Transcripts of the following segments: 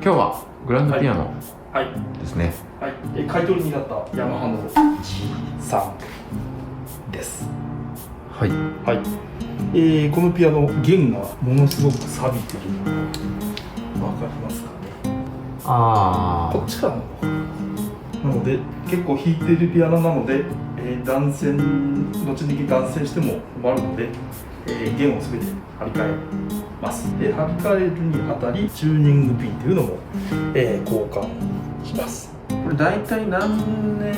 今日はグランドピアノはいですね。はい、買い取りになったヤマハの G3 です。はい。はい。このピアノ弦がものすごく錆びてるのわかりますかね。こっちからのなので結構弾いてるピアノなので、断線後に断線しても困るので、弦をすべて張り替えます。で張り替えるにあたりチューニングピンというのも、交換します。これ大体何年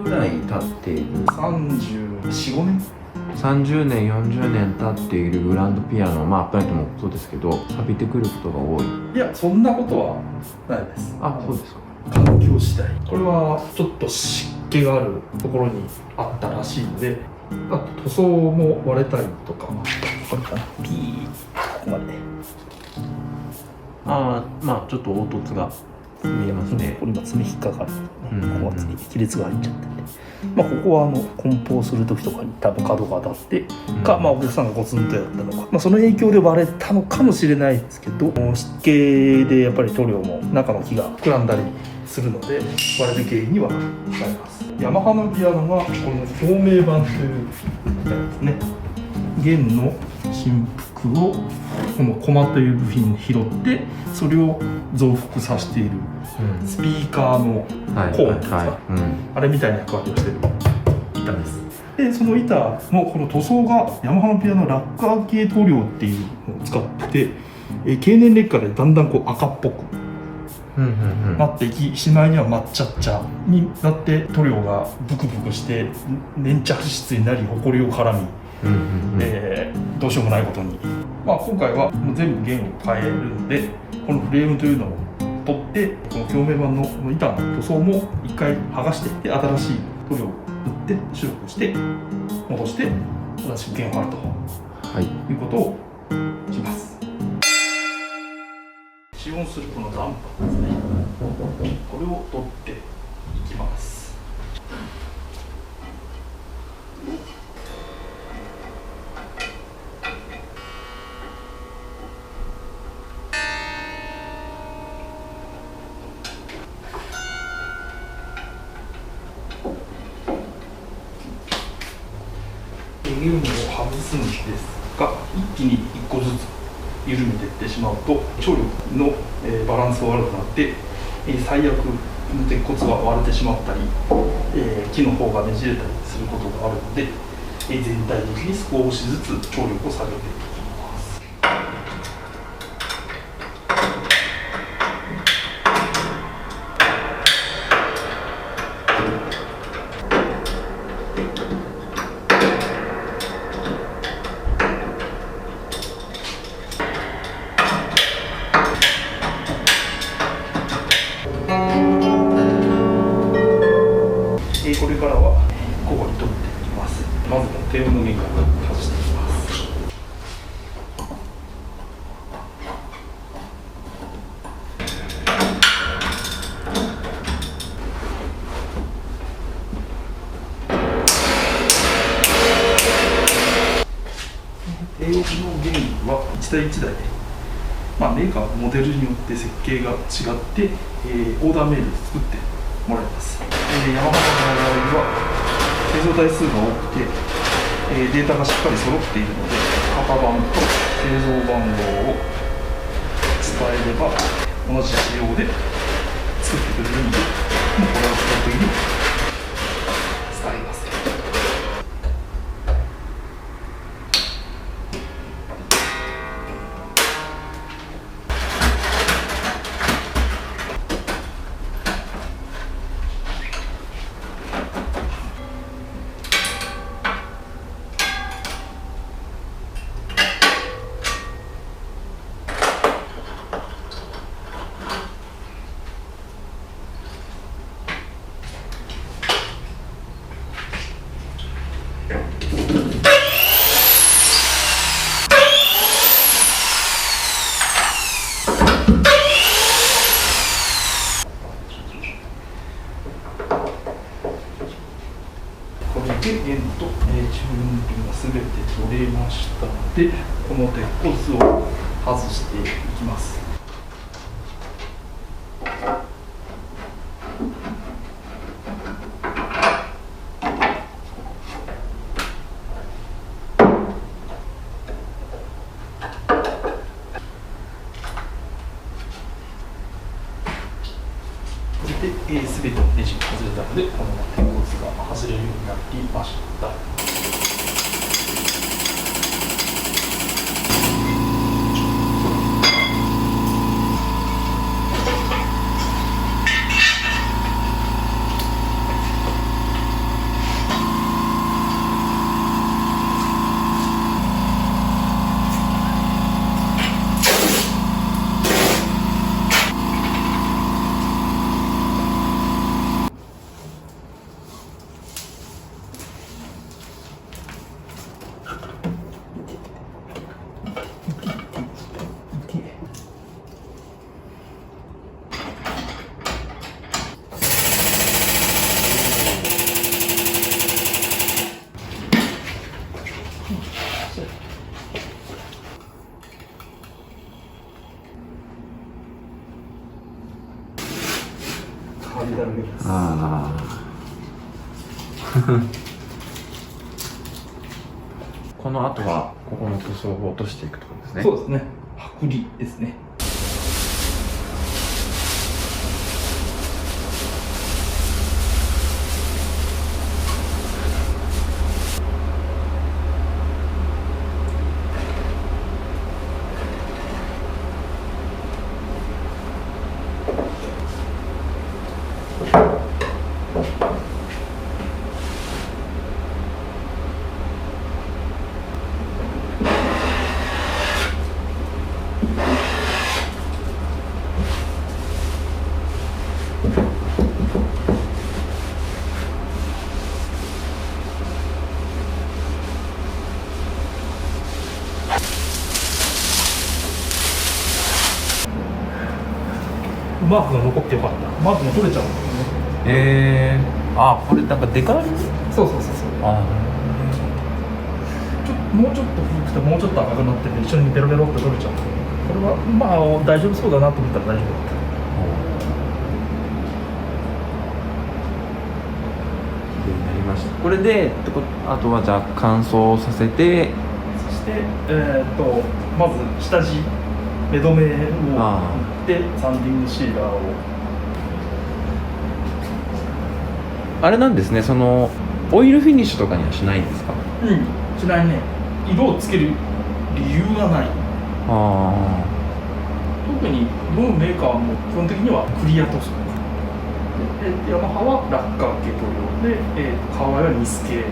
ぐらい経っている34、5年30年40年経っているグランドピアノ、まあアップライトもそうですけど錆びてくることが多い。いや、そんなことはないです。あ、そうですか。環境次第。これはちょっと湿気があるところにあったらしいので、あと塗装も割れたりとか、これかな、ピーここまでまあちょっと凹凸が見えますね。これ今爪引っかかる、ね、ここは爪亀裂が入っちゃってて、ここは梱包する時とかに多分角が当たってか、お客さんがゴツンとやったのか、その影響で割れたのかもしれないですけど、湿気でやっぱり塗料も中の木が膨らんだりするので割れる原因にはなります。ヤマハのピアノがこの表明板というですね、弦の振幅をこのコマという部品に拾ってそれを増幅させているスピーカーのコーンですか、あれみたいな役割をしている板です。でその板のこの塗装がヤマハのピアノラッカー系塗料っていうのを使ってて、経年劣化でだんだん赤っぽくなっていき、しまいには抹茶茶になって塗料がブクブクして粘着質になりホコリを絡み、どうしようもないことに、今回はもう全部弦を変えるので、このフレームというのを取ってこの表明板のこの板の塗装も一回剥がして、新しい塗料を塗って白くして戻して新しく弦を張ると、いうことをします。使用するこのダンパーですね、これを取っていきます。弦を外すんですが、一気に1個ずつ緩めていってしまうと張力のバランスが悪くなって最悪鉄骨が割れてしまったり木の方がねじれたりすることがあるので、全体的に少しずつ張力を下げていきます。これからはここに取っていきます。まず低温の弦から外していきます。低温の弦は1台1台で、メーカーのモデルによって設計が違って、オーダーメイドで作ってもらいます。ヤマハの場合は製造台数が多くて、データがしっかり揃っているので、型番と製造番号を伝えれば同じ仕様で作ってくれるので、もうこれを基本的に使います。で弦とチューニングが全て取れましたので、この鉄骨を外していきます。で、全てのネジが外れたので、この鉄骨が外れるようになっていました。ああこの後はここの塗装を落としていくところですね。そうですね。剥離ですね。マークが残ってよかった。マークも取れちゃうんだよね。あ、これなんかデカール。そうそうそうそう。あもうちょっと古くてもうちょっと赤くなってて一緒にベロベロって取れちゃう。これはまあ大丈夫そうだなと思ったら大丈夫だった。綺麗になりました。これであとはじゃあ乾燥させて、そしてまず下地目止めを塗ってサンディングシーラーを。あれなんですね、そのオイルフィニッシュとかにはしないんですか？しないね。色をつける理由がない。特にどのメーカーも基本的にはクリア塗装で、ヤマハはラッカー系塗料で、カワイはニス系。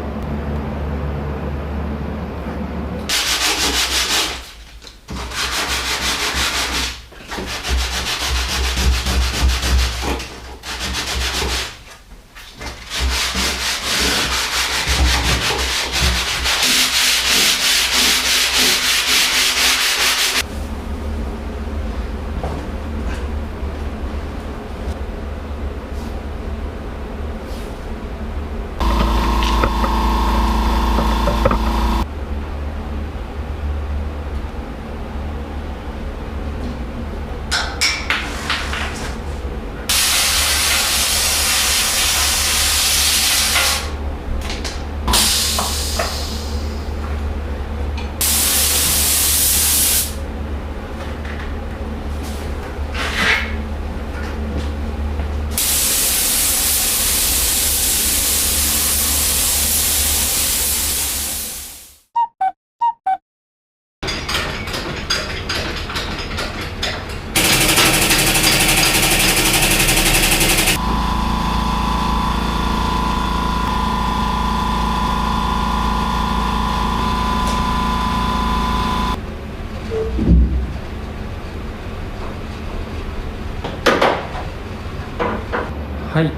はい、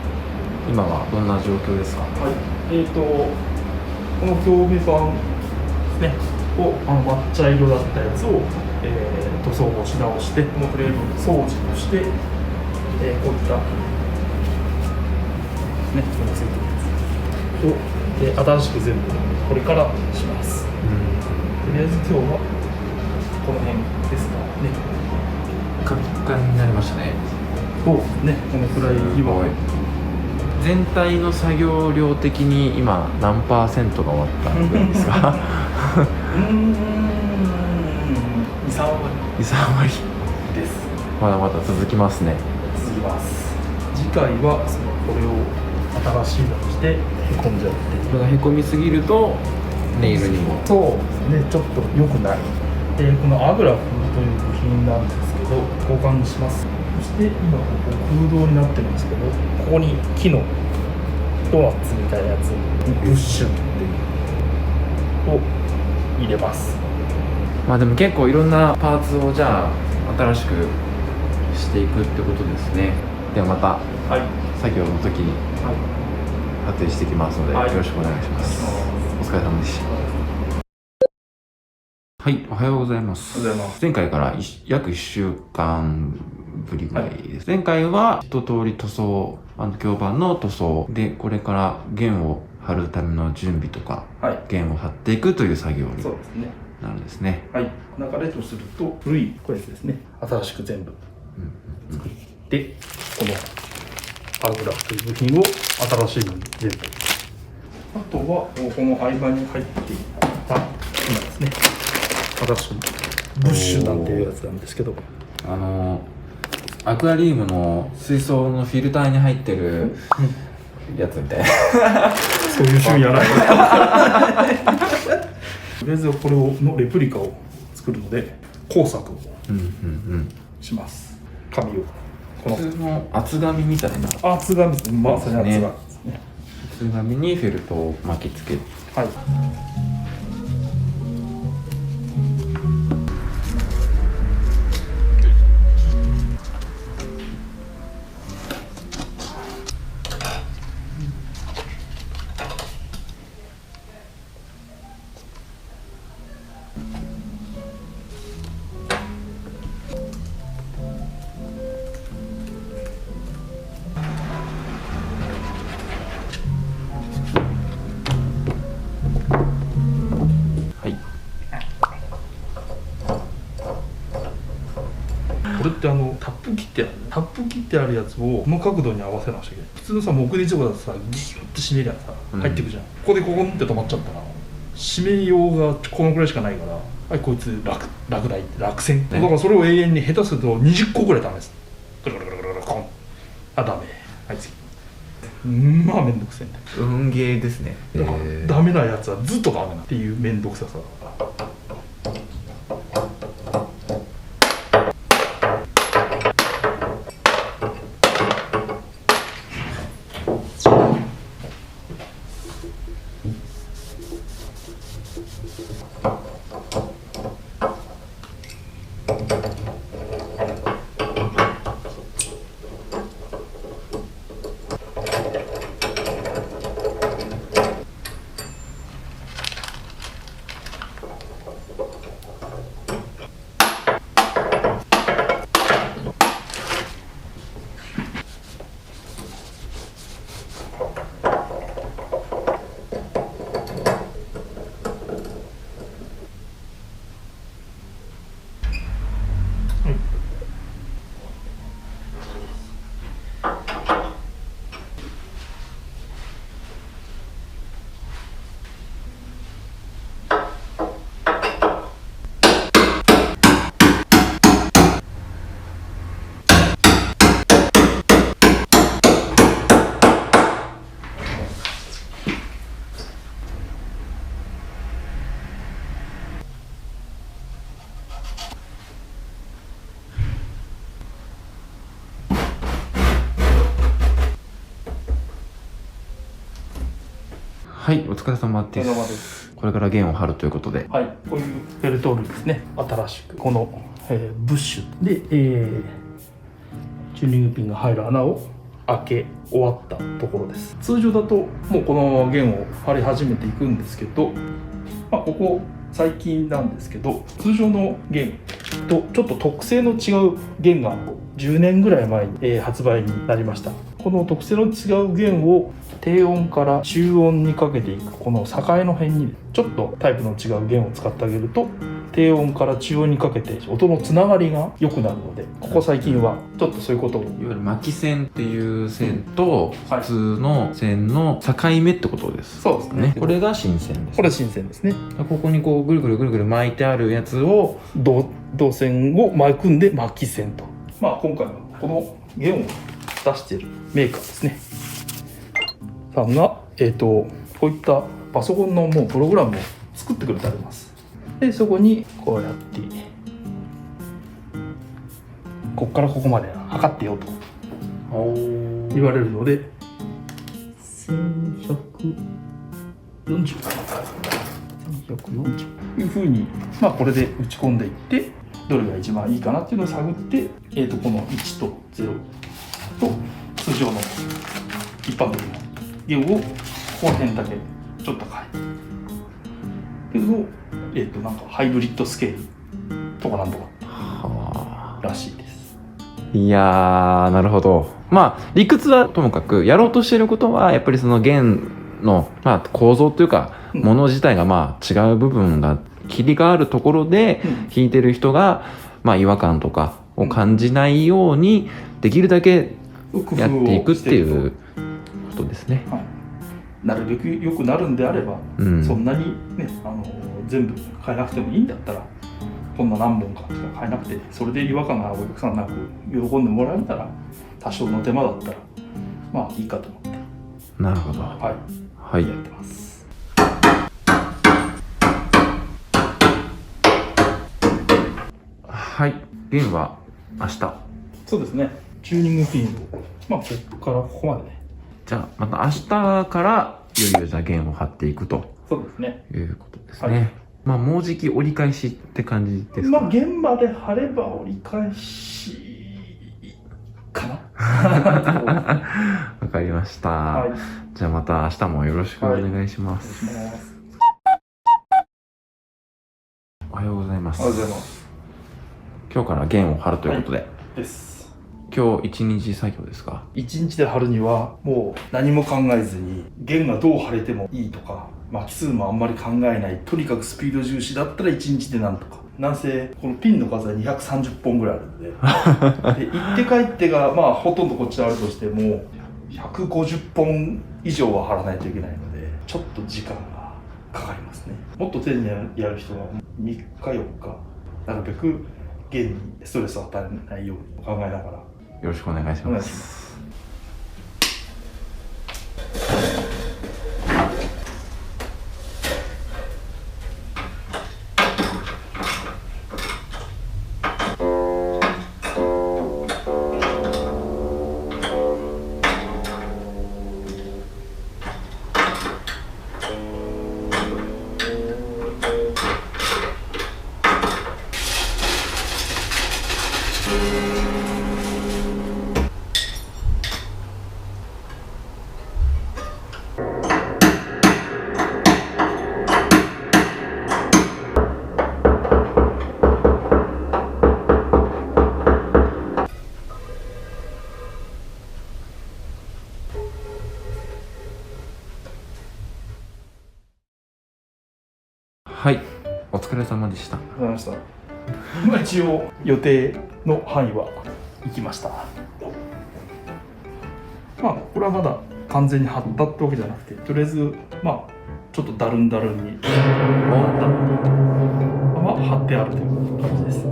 今はどんな状況ですか？はい、この競技板ですねを抹茶色だったやつを、塗装をし直して、このフレーム掃除をして、こういったね、このついてるやつを、新しく全部これからします。とりあえず今日はこの辺ですかね。カピカになりましたね。そうね、このくらいは全体の作業量的に今何%が終わったんですか2、3割2、3割です。まだまだ続きますね。続きます。次回はこれを新しいのにしてへこんじゃうっていう。これがへこみすぎるとネイルにも。そうですね、ちょっと良くない。このアグラフという部品なんですけど、交換します。そして今ここ空洞になってるんですけど、ここに木のドーナツみたいなやつにブッシュっていうを入れます。まあでも結構いろんなパーツをじゃあ新しくしていくってことですね。ではまたはい、作業の時に撮影していきますので、はいよろしくお願いします。お疲れ様でした。はい、おはようございます。おはようございます。前回から約1週間ぶりぐらいです。前回は一通り塗装、響板の塗装で、これから弦を張るための準備とか、弦を張っていくという作業にそうですね。なるんですね。はい、流れとすると古いこれですね、新しく全部作って、このアグラフという部品を新しいのに全部、あとはこの合間に入っていた今ですね、新しいブッシュなんていうやつなんですけど、アクアリウムの水槽のフィルターに入ってるやつみたいなそういう趣味やないとりあえずこれのレプリカを作るので工作をします。紙を普通の厚紙みたいな厚紙ですね、まさに厚紙ですね。厚紙にフェルトを巻きつける。はい。これってタップ切ってあるやつをこの角度に合わせなくちゃいけない。普通のさ木日とかだとさギュッて締めりゃさ入ってくじゃん、ここでコンって止まっちゃったら締めようがこのくらいしかないから、はい、こいつ落選、だからそれを永遠に下手すると20個ぐらいダメです。ぐるぐるぐるぐるコン、ダメ、はい次、まあめんどくせえんだよ。運ゲーですね。だからダメなやつはずっとダメなっていうめんどくささ。はい、お疲れ様です。これから弦を張るということで、はい、こういうベルト類ですね。新しくこの、ブッシュで、チューニングピンが入る穴を開け終わったところです。通常だともうこのまま弦を張り始めていくんですけど、ここ最近なんですけど、通常の弦とちょっと特性の違う弦が10年ぐらい前に、発売になりました。この特性の違う弦を低音から中音にかけていくこの境の辺にちょっとタイプの違う弦を使ってあげると、低音から中音にかけて音のつながりが良くなるので、ここ最近はちょっとそういうことを、いわゆる巻き線っていう線と普通の線の境目ってことです。そうですね。これが新線です。これ新線ですね。ここにこうぐるぐるぐるぐる巻いてあるやつを導線を巻くんで巻き線と。今回はこの弦を出しているメーカーですねさんが、こういったパソコンのもうプログラムを作ってくれてあります。でそこにこうやってこっからここまで測ってよと言われるので1140いうふうに、これで打ち込んでいってどれが一番いいかなっていうのを探って、この1と0と通常の一般的な弦をここら辺だけちょっと変えてけど、なんかハイブリッドスケールとかなんとからしいです。いやー、なるほど。理屈はともかくやろうとしていることはやっぱりその弦の、構造というか、もの自体が違う部分が切り替わるところで弾いてる人が、違和感とかを感じないようにできるだけやっていくっていうことですね。なるべく良くなるんであれば、そんなにね全部変えなくてもいいんだったらこんな何本かしか変えなくて、それで違和感がお客さんなく喜んでもらえたら多少の手間だったらいいかと思って。なるほど。はい、やってます。はい、弦は明日。そうですね。チューニングフィールド、ここからここまでね。じゃあまた明日からいよいよじゃあ弦を張っていくと。そうですね。いうことですね。もうじき折り返しって感じですか。現場で張れば折り返しかな。わかりました。じゃあまた明日もよろしくお願いします。おはようございます。おはようございます。今日から弦を張るということで。です。今日一日作業ですか。一日で張るにはもう何も考えずに弦がどう張れてもいいとか巻き数もあんまり考えない、とにかくスピード重視だったら一日でなんとか。なんせこのピンの数は230本ぐらいあるのでで行って帰ってがほとんどこっちであるとしても150本以上は張らないといけないのでちょっと時間がかかりますね。もっと丁寧にやる人は3日4日なるべく弦にストレスを与えないように考えながらよろしくお願いします。はい、お疲れ様でした。ありがとうございました。一応予定の範囲は行きました。これはまだ完全に張ったってわけじゃなくて、とりあえずちょっとだるんに張ってあるという感じです。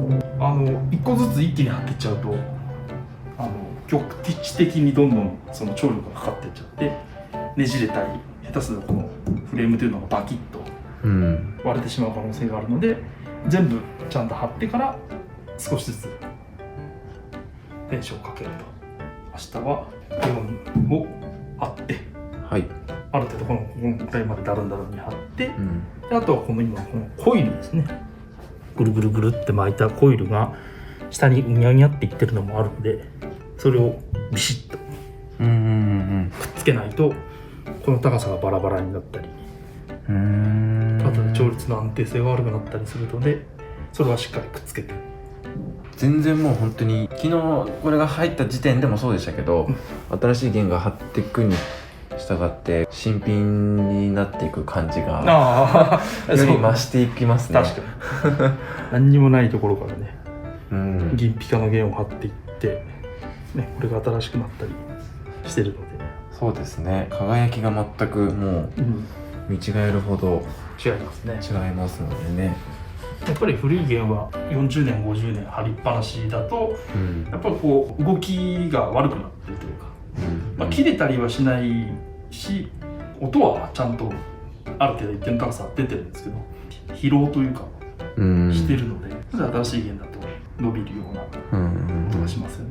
一個ずつ一気に張っていっちゃうと局地的にどんどんその張力がかかっていっちゃってねじれたり、下手するとこのフレームというのがバキッと割れてしまう可能性があるので、全部ちゃんと貼ってから少しずつテンションをかけると。明日は4を貼って、ある程度このぐらいまでだるんに貼って、であとはこの今このコイルですね、ぐるぐるぐるって巻いたコイルが下にうにゃうにゃっていってるのもあるので、それをビシッとくっつけないとこの高さがバラバラになったり、あとで調律の安定性が悪くなったりするので、それはしっかりくっつけて。全然もう本当に昨日これが入った時点でもそうでしたけど、新しい弦が張っていくに従って新品になっていく感じがより増していきますね。確かに何にもないところからね、銀ピカの弦を張っていって、これが新しくなったりしてるので。そうですね、輝きが全くもう見違えるほど違いますね。違いますのでね。やっぱり古い弦は40年50年張りっぱなしだと、やっぱりこう動きが悪くなってるというか、まあ、切れたりはしないし、音はちゃんとある程度一定の高さ出てるんですけど、疲労というかしてるので、新しい弦だと伸びるような音がしますよね。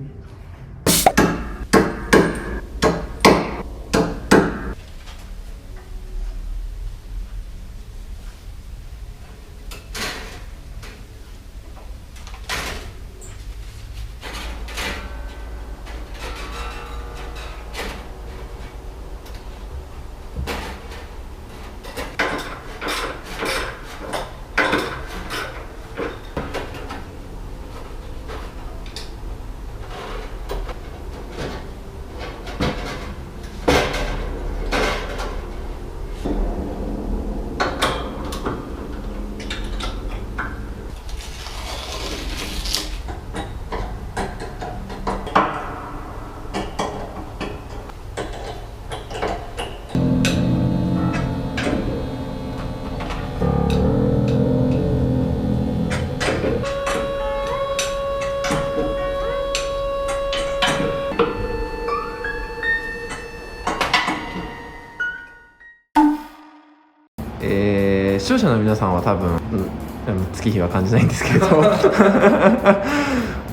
視聴者の皆さんは多分、月日は感じないんですけど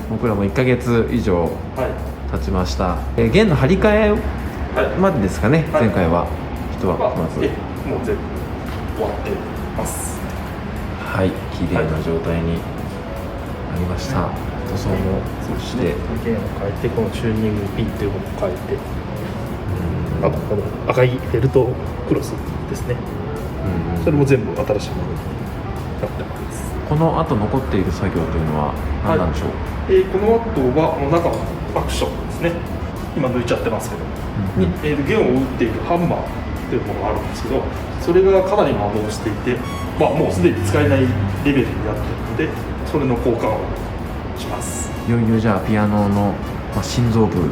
僕らも1ヶ月以上経ちました、弦の張り替えまでですかね、前回は人はまず、もう全部終わってます。はい、綺麗な状態になりました。塗装もそして弦を変えて、このチューニングピンというものを変えて、あとこの赤いベルトクロスですね、それも全部新しいものになってます。この後残っている作業というのは何なんでしょう。この後は中のアクションですね、今抜いちゃってますけど、弦を打っているハンマーというものがあるんですけど、それがかなり摩耗していて、もうすでに使えないレベルになっているので、それの交換をします。いよいよじゃあピアノの、心臓部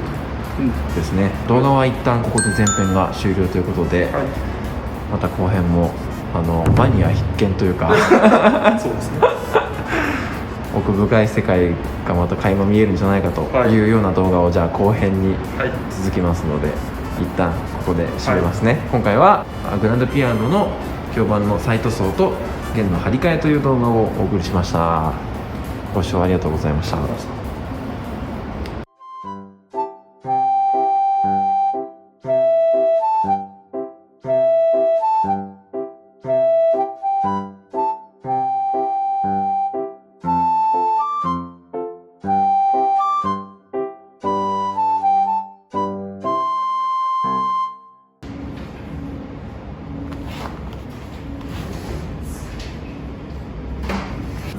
ですね、動画は一旦ここで前編が終了ということで、また後編もマニア必見というかそうですね奥深い世界がまた垣間見えるんじゃないかというような動画をじゃあ後編に続きますので、一旦ここで締めますね、今回はグランドピアノの響板の再塗装と弦の張り替えという動画をお送りしました。ご視聴ありがとうございました。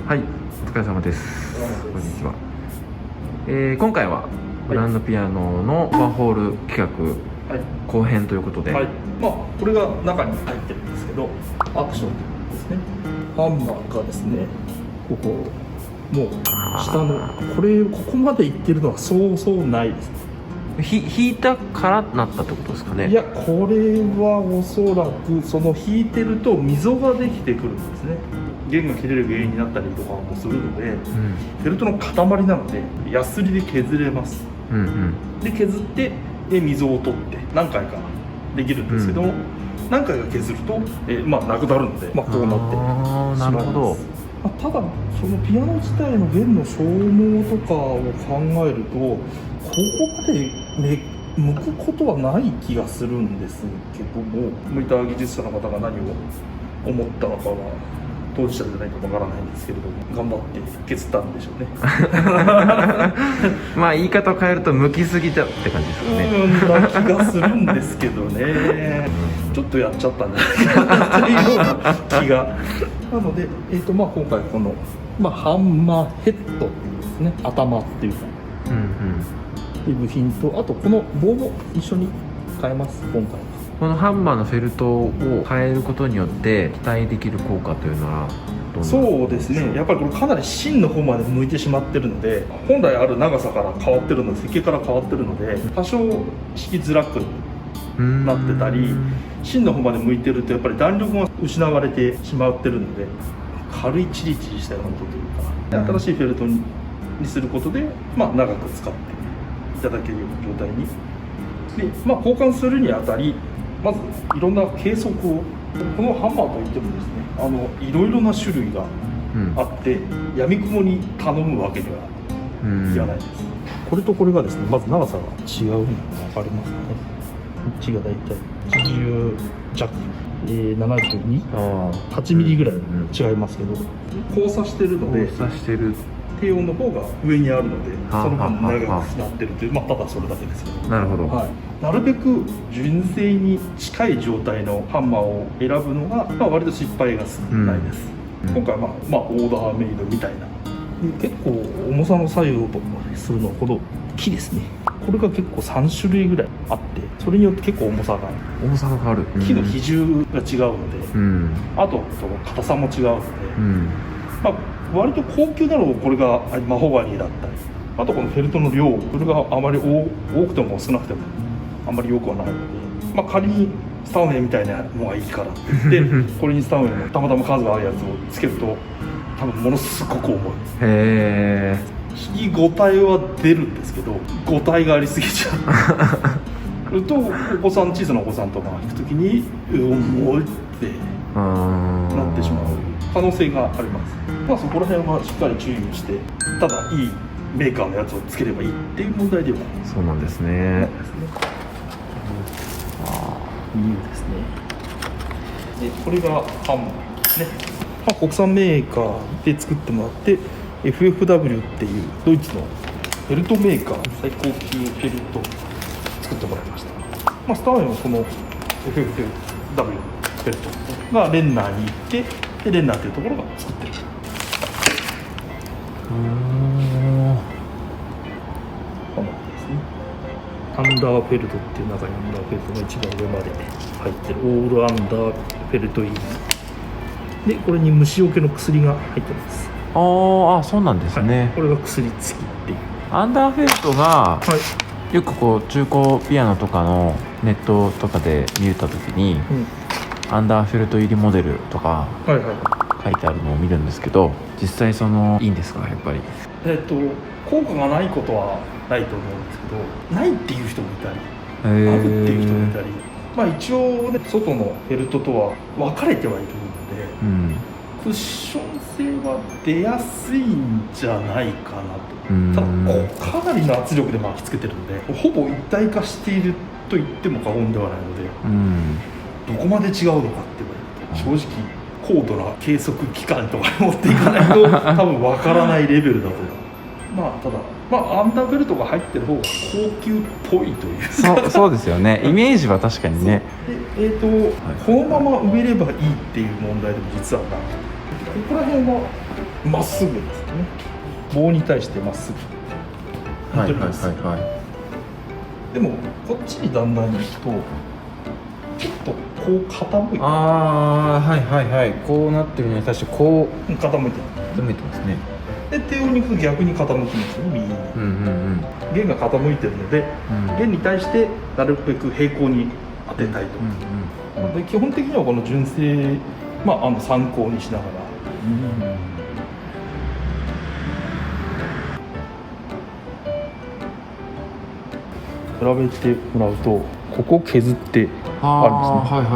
はい、お疲れ様です。こんにちは。今回はグランドピアノのワンホール企画後編ということで、これが中に入ってるんですけど、アクションですね。ハンマーがですね、ここもう下のここまでいってるのはそうそうないです。弾いたからなったってことですかね。いや、これはおそらくその弾いてると溝ができてくるんですね。弦が切れる原因になったりとかもするので、ベルトの塊なのでヤスリで削れます、で削って溝を取って何回かできるんですけども、何回か削ると、なくなるので、こうなってしまいます。なるほど。ただそのピアノ自体の弦の消耗とかを考えると、ここまで向くことはない気がするんですけども、向いた技術者の方が何を思ったのかは当事者じゃないとわからないんですけれども、頑張って削ったんでしょうね言い方を変えると向きすぎたって感じですかね。な気がするんですけどねちょっとやっちゃったんじゃないかなというような気がなので、今回この、ハンマーヘッドですね、頭っていうか、いう部品と、あとこの棒も一緒に変えます。今回このハンマーのフェルトを変えることによって期待できる効果というのはどんな？そうですね、やっぱりこれかなり芯の方まで向いてしまってるので、本来ある長さから変わってるので、設計から変わってるので、多少引きづらくなってたり、芯の方まで向いてるとやっぱり弾力が失われてしまってるので、軽いチリチリしたような音というか、新しいフェルトにすることで、長く使っていただけるような状態にで、交換するにあたりまずいろんな計測を、このハンマーといってもですね、いろいろな種類があって、やみくもに頼むわけにはいかないです。これとこれがですね、まず長さが違うのが分かりますかね。こっちがだいたい80弱、72、8ミリぐらい違いますけど、交差してるので、交差してる。低音の方が上にあるので、その分長くなってるという、ただそれだけですよ。なるほど。なるべく純正に近い状態のハンマーを選ぶのが、割と失敗が少ないです。今回はオーダーメイドみたいな。結構重さの左右をするのはこの木ですね。これが結構3種類ぐらいあって、それによって結構重さが変わる。木の比重が違うので、あと硬さも違うので、割と高級なのこれがマホガニーだったり、あとこのフェルトの量、これがあまり多くても少なくてもあんまり良くはないので、仮にスタウェイみたいなのがいいからって言ってこれにスタウェイのたまたま数があるやつをつけると多分ものすごく重い。引き5体は出るんですけど、5体がありすぎちゃうそれと小さなお子さんとかが弾くときに重いってなってしまう可能性があります。そこら辺はしっかり注意をして、ただいいメーカーのやつをつければいいっていう問題ではない。そうなんですね。いいですね。でこれがハンマーですね。国産メーカーで作ってもらって、FFW っていうドイツのフェルトメーカー、最高級フェルトを作ってもらいました。スターウェイもこの FFW フェルトがレンナーに行って、でレンナーというところが作ってる。こんな感じですね。アンダーフェルトっていう中にアンダーフェルトが一番上まで入ってるオールアンダーフェルト入りで、これに虫除けの薬が入ってます。そうなんですね。これが薬付きっていう。アンダーフェルトが、よく中古ピアノとかのネットとかで見た時に、アンダーフェルト入りモデルとか書いてあるのを見るんですけど、実際いいんですか、やっぱり。効果がないことはないと思うんですけど、ないっていう人もいたり、あるっていう人もいたり、一応ね、外のフェルトとは分かれてはいるので、クッション性は出やすいんじゃないかなと。ただかなりの圧力で巻きつけてるので、ほぼ一体化していると言っても過言ではないので、どこまで違うのかって言われると正直高度な計測機関とかに持っていかないと多分分からないレベルだと思う。ただアンダーベルトが入ってる方が高級っぽいというそうですよね。イメージは確かにね。でこのまま植えればいいっていう問題でも実はなくて、ここら辺はまっすぐですね。棒に対してまっすぐ。でもこっちにだんだん行くとちょっとこう傾いて、こうなってるのに対してこう傾いてますね。で低音に行くと逆に傾くんですよね、右に。弦が傾いてるので、弦に対してなるべく平行に当てたいと。なので基本的にはこの純正、参考にしながら。比べてもらうと、ここ削ってあるんですね。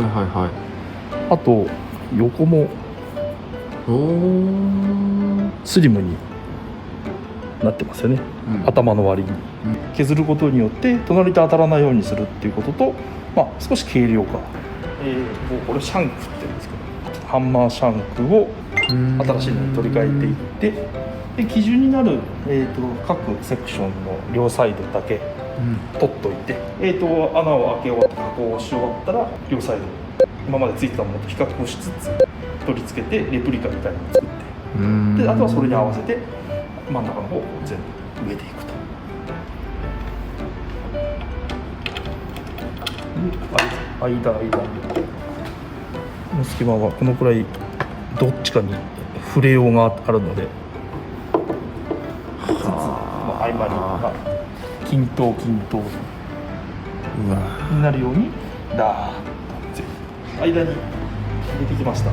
あと横もスリムになってますよね、頭の割に。削ることによって隣と当たらないようにするっていうことと、少し軽量化、これシャンクって言うんですけど、ハンマーシャンクを新しいのに取り替えていって、で基準になる、各セクションの両サイドだけ取っといて、穴を開け終わって加工をし終わったら両サイド今までついてたものと比較をしつつ取り付けてレプリカみたいなのを作って、であとはそれに合わせて真ん中の方を全部植えていくと。間の隙間はこのくらいどっちかに触れようがあるので、合間に均等になるようにダーッと間に入れてきました。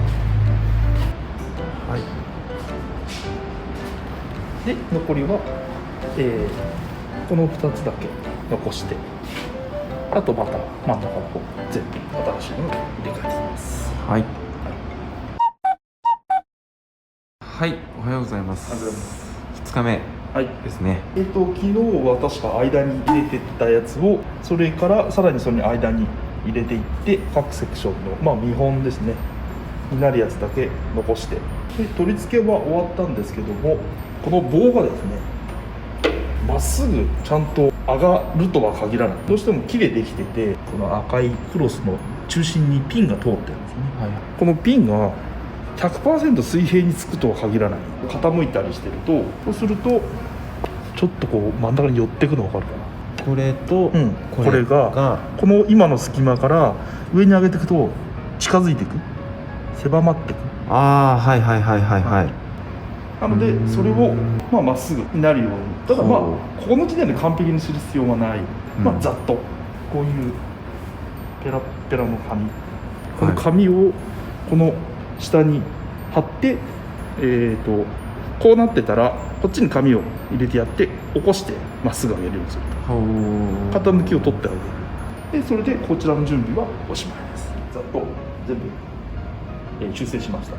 で残りは、この2つだけ残して、あとまた真ん中の方全部新しいものを入れ替えていきます。はい。はい、おはようございます。2日目ですね。昨日は確か間に入れてたやつを、それからさらにその間に入れていって、各セクションの見本ですねになるやつだけ残して、で取り付けは終わったんですけども、この棒がですねまっすぐちゃんと上がるとは限らない。どうしても木でできてて、この赤いクロスの中心にピンが通ってるんですね、このピンが 100% 水平につくとは限らない。傾いたりしてると、そうするとちょっとこう真ん中に寄ってくの分かるかな。これと、これがこの今の隙間から上に上げていくと近づいていく、狭まっていく。ああ、はいはいはいはいはい。なのでそれをまっすぐになるように。ただここの時点で完璧にする必要はない。ざっとこういうペラッペラの紙、この紙をこの下に貼って、こうなってたらこっちに紙を入れてやって起こしてまっすぐ上げるようにすると。傾きを取ってあげる。でそれでこちらの準備はおしまいです。ざっと全部、修正しました。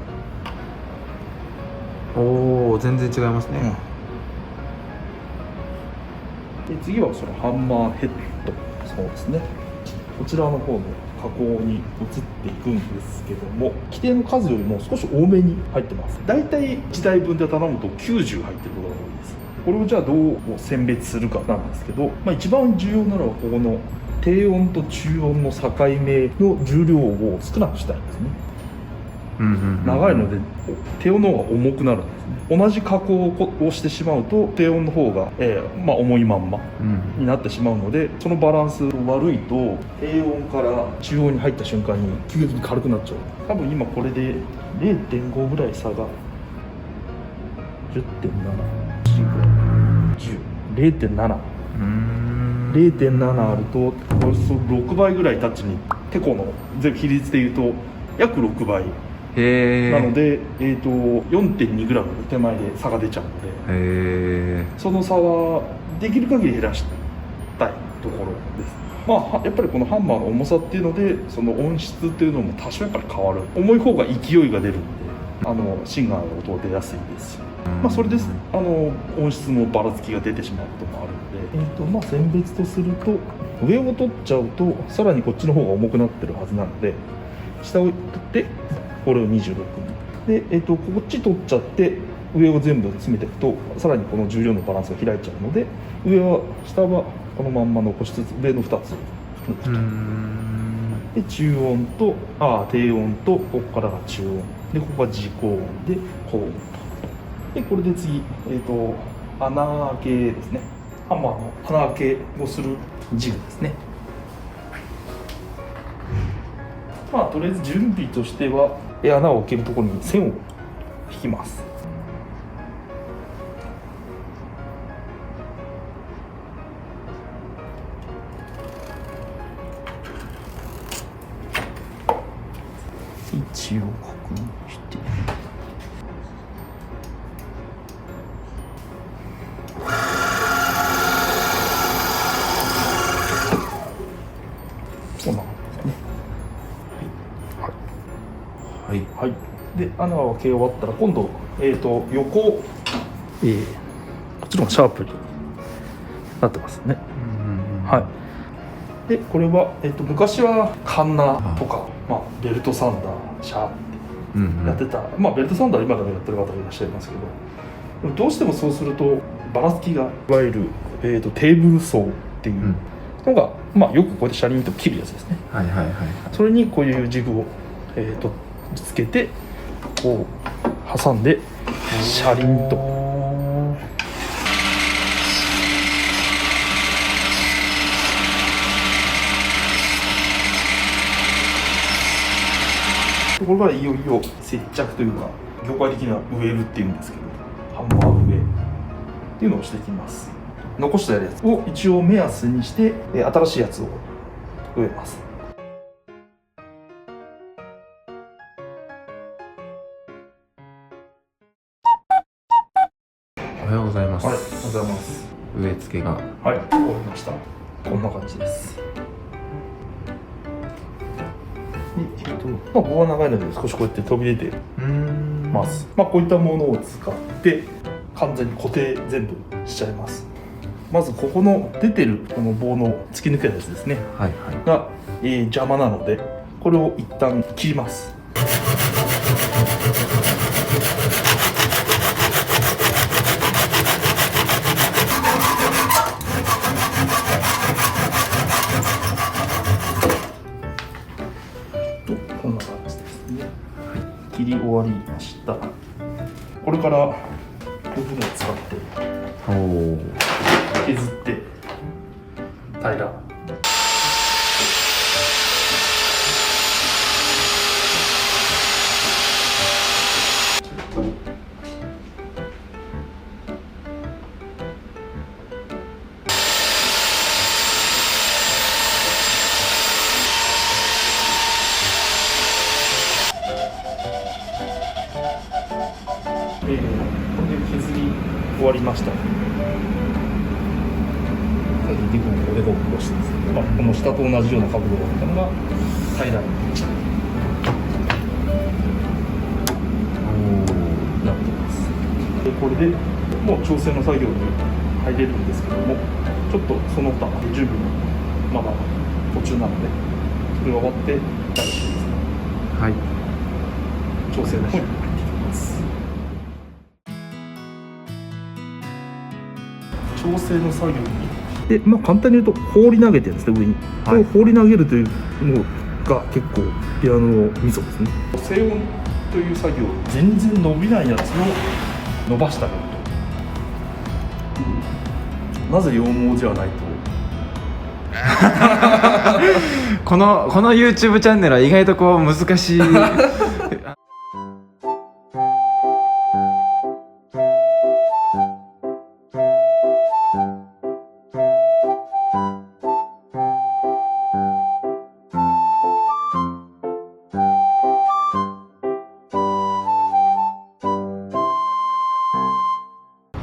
おお、全然違いますね。で次はそのハンマーヘッド。そうですね、こちらの方の加工に移っていくんですけども、規定の数よりも少し多めに入ってます。だいたい1台分で頼むと90入ってることが多いです。これをじゃあどう選別するかなんですけど、一番重要なのはここの低温と中温の境目の重量を少なくしたいんですね。長いので低温の方が重くなるんですね。同じ加工をしてしまうと低温の方が、重いまんまになってしまうので、そのバランス悪いと低温から中温に入った瞬間に急激に軽くなっちゃう。多分今これで 0.5 ぐらい差が 10.7 0.7 0.7あるとおよそ6倍ぐらいタッチに、テコの全部比率でいうと約6倍なので、4.2 グラム手前で差が出ちゃうので、その差はできる限り減らしたいところです。やっぱりこのハンマーの重さっていうので、その音質っていうのも多少やっぱり変わる。重い方が勢いが出るんで、芯がある音が出やすいですし、それです音質のばらつきが出てしまうこともあるので、選別とすると上を取っちゃうとさらにこっちの方が重くなってるはずなので、下を取ってこれを26にで、こっち取っちゃって上を全部詰めていくとさらにこの重量のバランスが開いちゃうので、下はこのまんま残しつつ上の2つ抜くと。で中温と低温とここからが中温で、ここが自高温で高温と。でこれで次、穴開けですね。ハンマーの穴開けをするジグですね。とりあえず準備としては穴を開けるところに線を引きます。位置を確認して、こんな感じですね。はい。で穴を開け終わったら今度、横、こっちの方がシャープになってますね。でこれは、昔はカンナとか、ベルトサンダーシャーってやってた、ベルトサンダー今でもやってる方がいらっしゃいますけど、どうしてもそうするとばらつきが、いわゆる、テーブル層っていうのが、よくこうやって車輪と切るやつですね。それにこういうジグを、つけてこう挟んで車輪とこれからいよいよ接着というか、業界的にはウェルっていうんですけど、ハンマーウェルっていうのをしていきます。残したやつを一応目安にして新しいやつを植えます。おはようございます。おはようございます。植え付けが終わりました。こんな感じです。棒が長いので少しこうやって飛び出てます。こういったものを使って完全に固定全部しちゃいます。まずここの出てるこの棒の突き抜けたやつですね、が、邪魔なのでこれを一旦切ります。こんな感じですね。切り終わりました。これからこういうものを使って削って平ら。これで削り終わりました。デコボコしてですね、この下と同じような角度だったのが平らになっています。でこれでもう調整の作業に入れるんですけども、ちょっとその他準備もまだ途中なので、それが終わって大丈夫ですね。調整の方に入っていきます。調整の作業にで、簡単に言うと放り投げてるんですね、上に。これを放り投げるというのが結構ピアノのミソですね。静音という作業、全然伸びないやつを伸ばしてあげると。なぜ羊毛じゃないとこの YouTube チャンネルは意外とこう難しい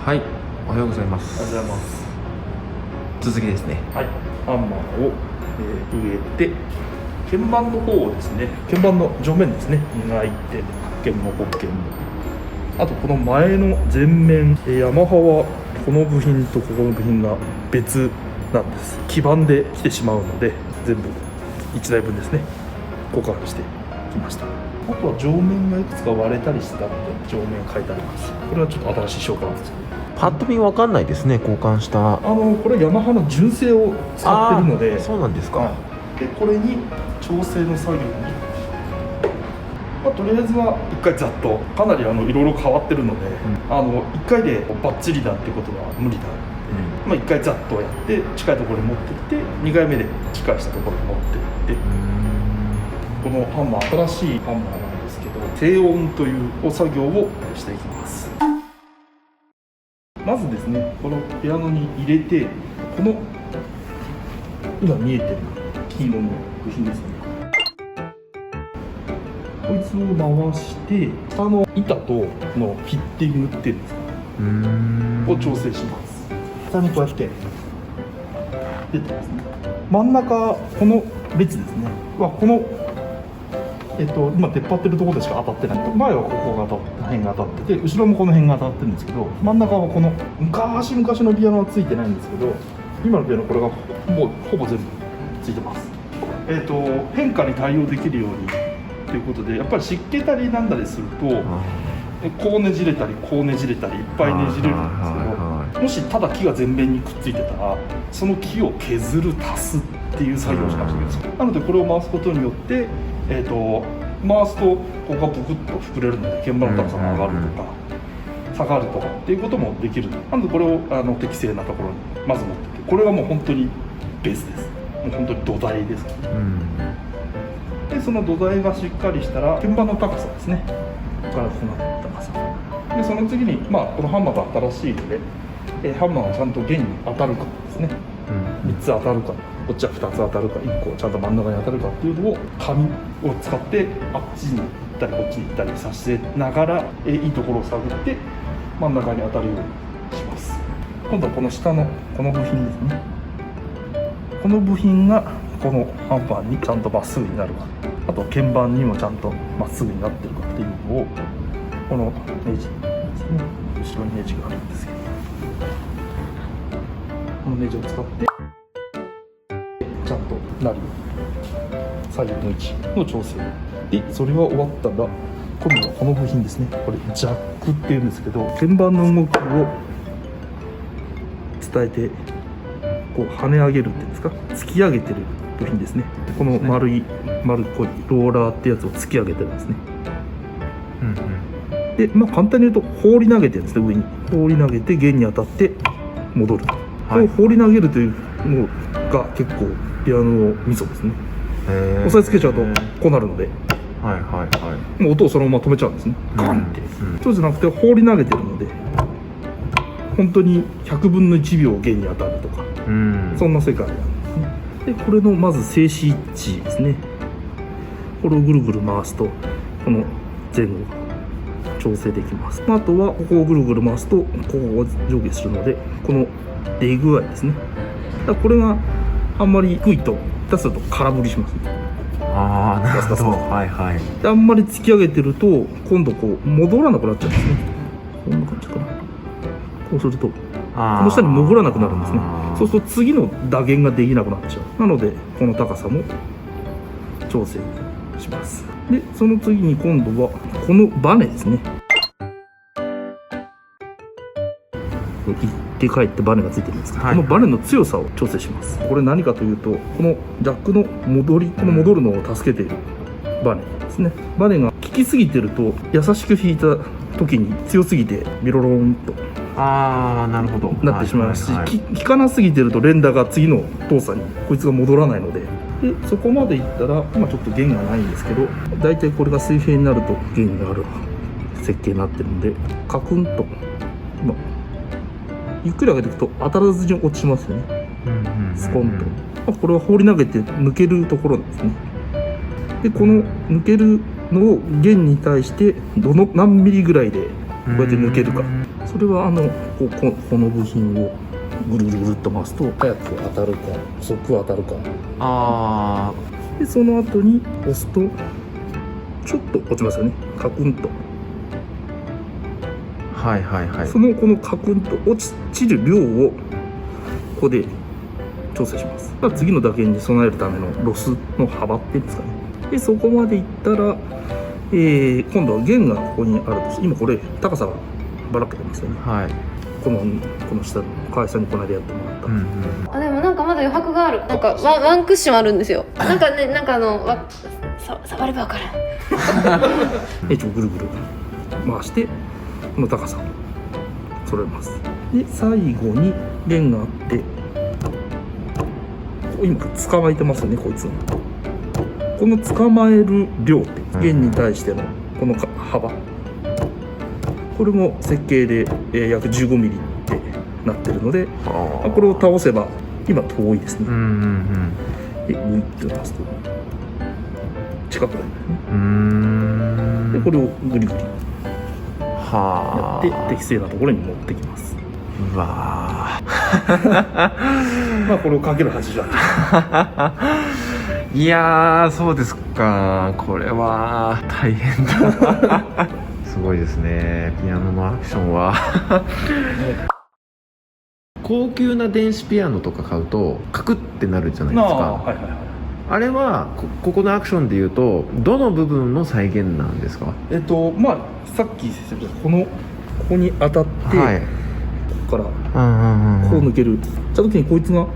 はい、おはようございます。おはようございます。続きですね。ハンマーを、入れて、鍵盤の方をですね、鍵盤の上面ですね、磨いて、鍵も黒鍵も。あとこの前の前面、ヤマハはこの部品とここの部品が別なんです。基板で来てしまうので、全部1台分ですね、交換してきました。あとは上面がいくつか割れたりしてたので、上面変えてあります。これはちょっと新しい証拠なんですけど、パッと見わかんないですね、交換した。これヤマハの純正を使ってるので。そうなんですか。でこれに調整の作業に、とりあえずは1回ざっと、かなりいろいろ変わってるので、1回でバッチリだってことは無理だので、1回ざっとやって近いところに持っていって、2回目で近いしたところに持っていって、このハンマー、新しいハンマーなんですけど、低音という作業をしていきます。まずですね、このピアノに入れて、この今見えてる黄色の部品ですね、こいつを回して下の板とのフィッティングっていうんですか、を調整します。下にこうやって出てますね。真ん中この列ですねはこの今出っ張ってるところでしか当たってない。前はここが辺が当たってて、後ろもこの辺が当たってるんですけど、真ん中はこの昔のピアノはついてないんですけど、今のピアノこれがもうほぼ全部ついてます。変化に対応できるようにということで、やっぱり湿気たりなんだりすると、こうねじれたりこうねじれたりいっぱいねじれるんですけど、もしただ木が全面にくっついてたら、その木を削る足すっていう作業をしなくちゃいけないんですよ。なのでこれを回すことによって、回すとここがブクッと膨れるので鍵盤の高さが上がるとか下がるとかっていうこともできる。なのでこれを適正なところにまず持ってて、これはもう本当にベースです。もう本当に土台ですから、でその土台がしっかりしたら鍵盤の高さですね、ここからこの高さで、その次に、このハンマーが新しいので、ハンマーがちゃんと弦に当たるかですね、3つ当たるか、こっちは2つ当たるか、1個ちゃんと真ん中に当たるかっていうのを紙を使ってあっちに行ったりこっちに行ったりさせながら、いいところを探って真ん中に当たるようにします。今度はこの下のこの部品ですね、この部品がこのハンマーにちゃんとまっすぐになるか、あとは鍵盤にもちゃんとまっすぐになってるかっていうのをこのネジですね、後ろにネジがあるんですけど、このネジを使ってちゃんとなるように左右の位置の調整で、それが終わったら今度はこの部品ですね、これジャックっていうんですけど、鍵盤の動きを伝えてこう跳ね上げるっていうんですか、突き上げてる部品ですね。この丸っこいローラーってやつを突き上げてるんですね。で、簡単に言うと放り投げてるんですね。上に放り投げて弦に当たって戻る、こう放り投げるというのが結構ピアノのミソですね。押さえつけちゃうとこうなるので、もう音をそのまま止めちゃうんですね、ガンって。そうじゃなくて放り投げてるので本当に100分の1秒弦に当たるとか、そんな世界なんですね。でこれのまず静止一致ですね。これをぐるぐる回すとこの前後が調整できます。あとはここをぐるぐる回すとここが上下するので、この出具合ですね。だからこれがあんまり低いと出すと空振りしますね。なるほど。であんまり突き上げてると今度こう戻らなくなっちゃうんですね。こんな感じかな。こうするとこの下に潜らなくなるんですね。そうすると次の打弦ができなくなっちゃう。なのでこの高さも調整します。でその次に今度はこのバネですね。行って帰ってバネがついてるんですけど、このバネの強さを調整します。これ何かというと、このジャックの戻り、この戻るのを助けているバネですね。バネが効きすぎてると優しく弾いた時に強すぎてビロロンとなるほどなってしまいますし、効かなすぎてると連打が次の動作にこいつが戻らないので、そこまでいったら今ちょっと弦がないんですけど、だいたいこれが水平になると弦がある設計になってるので、カクンと今ゆっくり上げていくと当たらずに落ちますよね。スコンと。これは放り投げて抜けるところなんですね。でこの抜けるのを弦に対して何ミリぐらいでこうやって抜けるか、それはこの部品をぐるぐるぐるっと回すと早く当たるか遅く当たるか。でその後に押すとちょっと落ちますよね、カクンと。このカクンと落ちる量をここで調整します。次の打鍵に備えるためのロスの幅っていうんですかね。でそこまでいったら、今度は弦がここにあるとして、今これ高さがばらけてますよね。この下の河合さんにこの間やってもらった、でもなんかまだ余白がある。なんかワンクッションあるんですよ。なんかね、触れば分かる。ぐるぐる回してこの高さを揃えます。で最後に弦があって、今捕まえてますよね、こいつの。この捕まえる量って弦に対してのこの幅、これも設計で約15ミリってなってるので、これを倒せば今遠いですね。でグイッと出すと近くなるんですね。でこれをグリグリやって適正なところに持ってきます。うわこれをかける80だいやー、そうですか。これは大変だすごいですね、ピアノのアクションは高級な電子ピアノとか買うとカクってなるじゃないですか。あれはここのアクションでいうとどの部分の再現なんですか？さっき説明したここに当たって、ここからこう抜けるした時にこいつが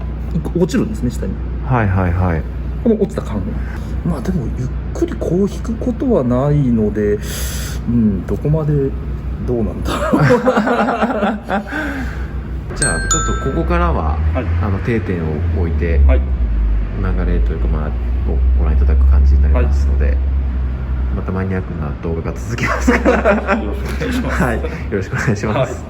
落ちるんですね、下に。この落ちた感がでもゆっくりこう弾くことはないので、どこまでどうなんだろうじゃあちょっとここからは、定点を置いて、流れというかをご覧いただく感じになりますので、またマニアックな動画が続きますからよろしくお願いします。よろしくお願いします。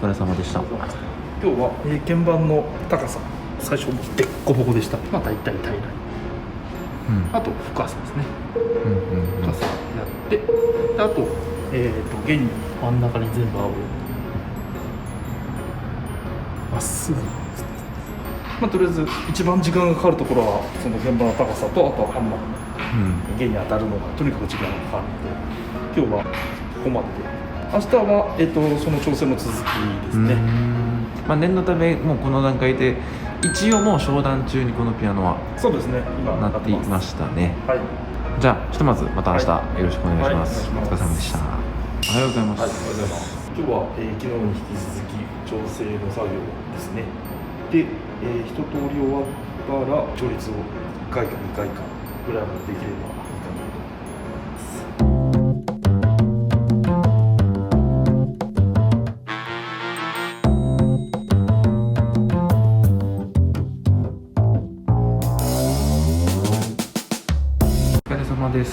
お疲れ様でした。今日は、鍵盤の高さ最初でっこぼこでした。大体平らにあと深さですね。うん深さやってであと弦に真ん中に全部合うまっすぐ、とりあえず一番時間がかかるところはその現場の高さとあとはハンマーの弦に当たるのがとにかく時間がかかるので今日はここまでで明日は、その調整の続きですね。念のためもうこの段階で一応もう商談中にこのピアノはそうですね今なっていましたね。はい、じゃあひとまずまた明日よろしくお願いします。はい、お疲れ様でした。おはようございます。はい、おはようございます。今日は、昨日に引き続き調整の作業ですね。で、一通り終わったら調律を1回か2回かぐらいまでできればいいかなと思います。お疲れ様です。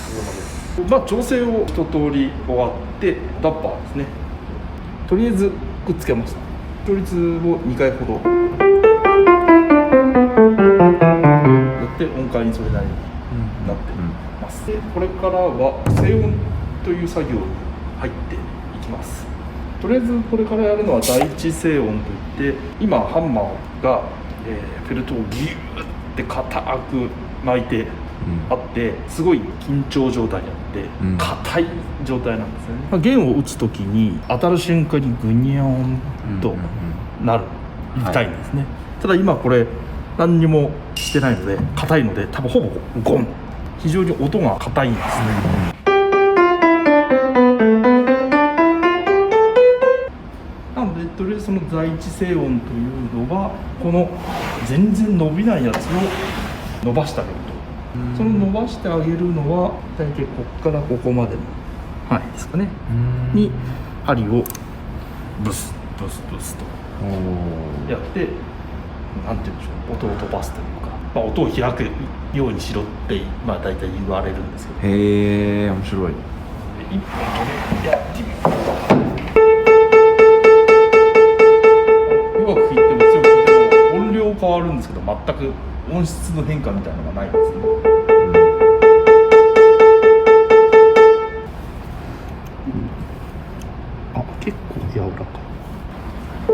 調整を一通り終わってダッパーですね。とりあえずくっつけました。調律を2回ほどやって音階にそれなりになってます。でこれからは静音という作業に入っていきます。とりあえずこれからやるのは第一静音といって今ハンマーが、フェルトをギューって硬く巻いてあってすごい緊張状態にあって硬い状態なんですよね。弦を打つ時に当たる瞬間にグニャーンとなるみたいんですね。ただ今これ何にもしてないので硬いので多分ほぼゴン、非常に音が硬いんですね。なのでとりあえずその第一静音というのはこの全然伸びないやつを伸ばしてあげると。その伸ばしてあげるのは大体ここからここまでの範囲ですかねに針をブスブスブスとやってなんていうんでしょう、音を飛ばすというか、音を開くようにしろって大体言われるんですけど、へえ面白い。一本取れやってみると弱く弾いても強く弾いても音量変わるんですけど全く音質の変化みたいなのがないんですね。結構柔らかい。ち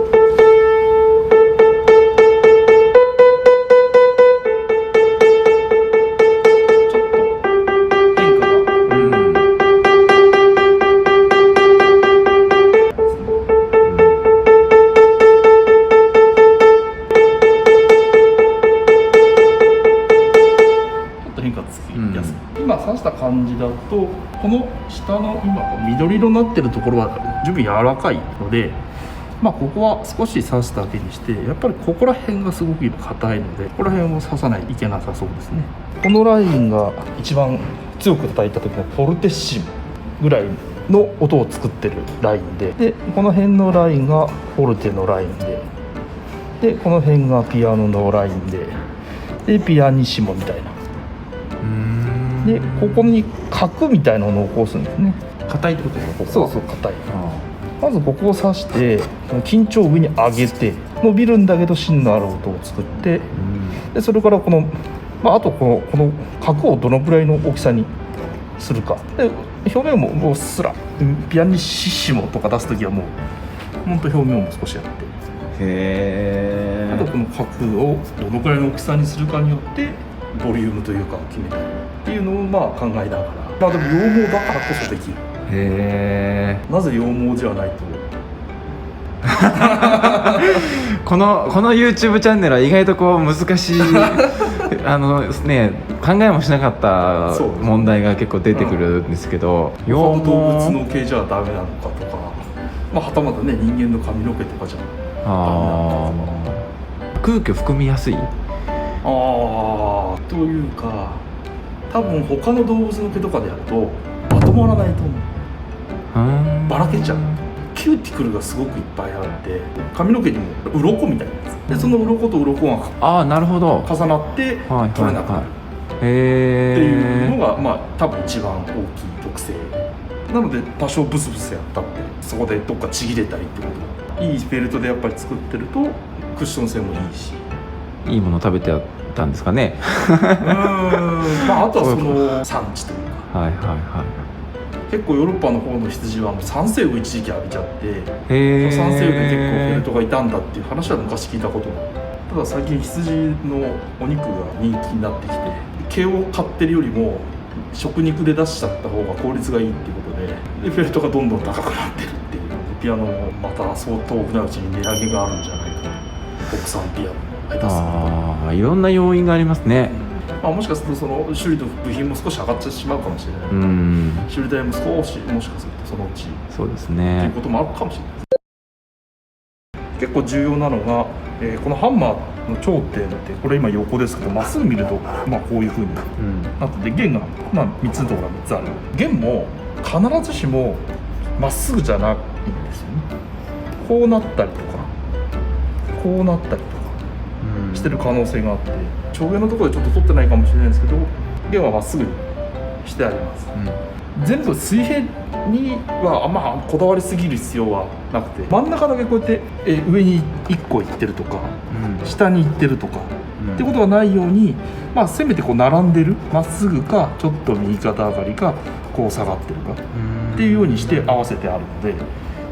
ょっと変化が今刺した感じだとこの下の今緑色になってるところは十分柔らかいので、ここは少し刺すだけにしてやっぱりここら辺がすごく今硬いのでここら辺を刺さないといけなさそうですね。このラインが一番強く叩いた時のフォルテッシモぐらいの音を作ってるラインでこの辺のラインがフォルテのラインでこの辺がピアノのラインでピアニッシモみたいな。でここに角みたいなのを起こすんですね。硬いってことですか？ここそう硬い。まずここを刺して緊張を上に上げて伸びるんだけど芯のある音を作ってでそれからこの、あとこの角をどのくらいの大きさにするかで表面もうっすらピアニッシモとか出す時はもうほんと表面も少しやってあとこの角をどのくらいの大きさにするかによってボリュームというか決めたりっていうのを考えながら、でも羊毛だからこそできる。なぜ羊毛じゃないとこの YouTube チャンネルは意外とこう難しい考えもしなかった問題が結構出てくるんですけど、羊毛動物の毛じゃダメなのかとか、はたまたね人間の髪の毛とかじゃダメなのかとか、空気を含みやすいというか多分他の動物の毛とかでやるとまとまらないと思う。ばらけちゃう。キューティクルがすごくいっぱいあって髪の毛にも鱗みたいなやつでその鱗と鱗がなるほど重なって取れなくなるっていうのが多分一番大きい特性なので、多少ブスブスやったってそこでどっかちぎれたりってことがいいフェルトでやっぱり作ってるとクッション性もいいし、いいもの食べてたんですかね。まあ、あとはその産地というか、はいはいは結構ヨーロッパの方の羊はもう酸性を一時期浴びちゃって、い。へえ。酸性で結構フェルトがいたんだっていう話は昔聞いたことがある。ただ最近羊のお肉が人気になってきて、毛を買ってるよりも食肉で出しちゃった方が効率がいいっていうことで、フェルトがどんどん高くなってるっていうので、ピアノもまた相当なうちに値上げがあるんじゃないかな。国産ピアノの間ああ、いろんな要因がありますね。まあ、もしかするとその修理の部品も少し上がってしまうかもしれない、うん。修理代も少しもしかするとそのうちそうですっていうね。こともあるかもしれないです。結構重要なのが、このハンマーの頂点ってこれ今横ですけど、まっすぐ見ると、まあ、こういう風にうん。なってて、弦が、まあ、3つのところが3つある。弦も必ずしもまっすぐじゃないんですよね。こうなったりとかこうなったりとかしてる可能性があって、頂弦のところでちょっと取ってないかもしれないんですけど、弦はまっすぐにしてあります。全部水平にはあんまこだわりすぎる必要はなくて、真ん中だけこうやって、上に1個いってるとか、下に行ってるとか、ってことがないように、まあ、せめてこう並んでる、まっすぐかちょっと右肩上がりかこう下がってるかっていうようにして合わせてあるので、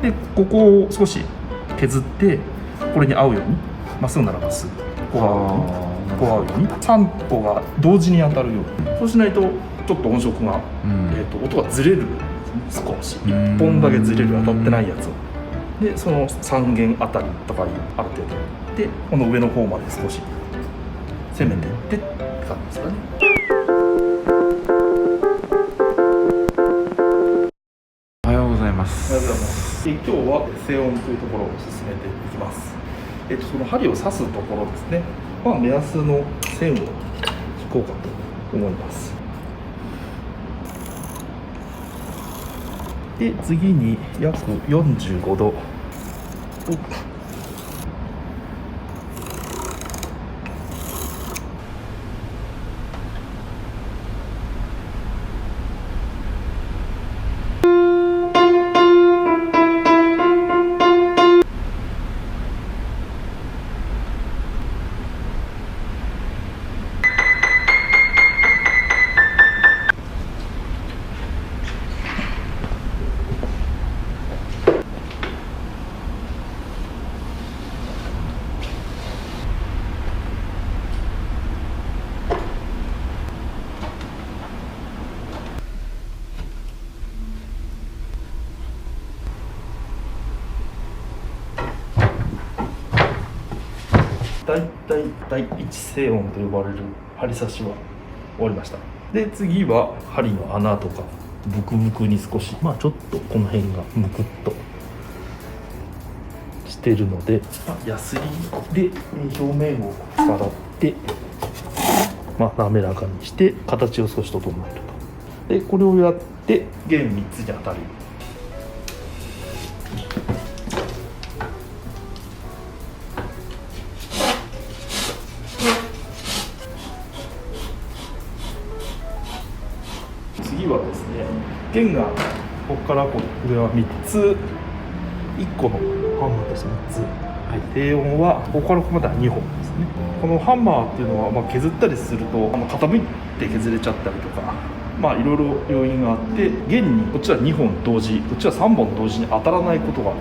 でここを少し削ってこれに合うように、まっすぐならまっすぐ、こう合うように、こう合うように3歩が同時に当たるように、そうしないとちょっと音色が、音がずれるんですね。少し1本だけずれる、当たってないやつを。でその3弦あたりとかにある程度で、この上の方まで少し攻めていってって感じですかね。おはようございます。ありがとうございます。今日は静音というところを進めていきます。その針を刺すところですね、まあ、目安の線を引こうかと思います。で次に約45度。だいたい第一静音と呼ばれる針刺しは終わりました。で次は針の穴とかブクブクに少し、まあちょっとこの辺がムクッとしてるので、ヤスリで表面をさらって、まあ、滑らかにして形を少し整えると。でこれをやって弦3つに当たる。次はですね、弦がここからこれは3つ、1個のハンマーとして3つ、はい、低音はここからここまでは2本ですね。このハンマーっていうのは、まあ、削ったりすると傾いて削れちゃったりとか、まあいろいろ要因があって、弦にこっちは2本同時、こっちは3本同時に当たらないことがある、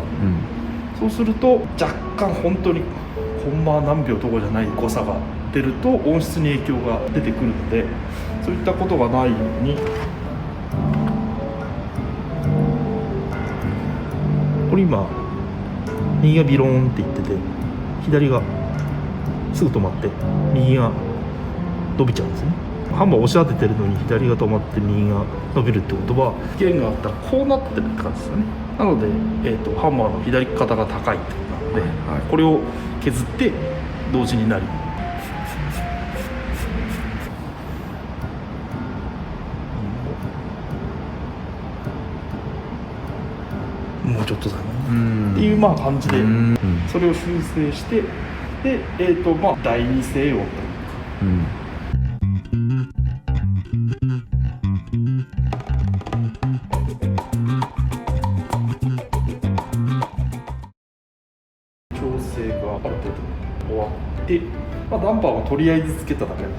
そうすると若干本当にコンマ何秒とかじゃない誤差が出ると音質に影響が出てくるので、そういったことがないように。これ今右がビローンっていってて、左がすぐ止まって右が伸びちゃうんですね。ハンマー押し当ててるのに左が止まって右が伸びるってことは、弦があったらこうなってるって感じですよね。なので、ハンマーの左肩が高いってことなので、これを削って同時になり、もうちょっとだねっていうまあ感じで、それを修正して、でまあ第二声音というか、調整がある程度終わって、まあ、ダンパーはとりあえずつけただけなん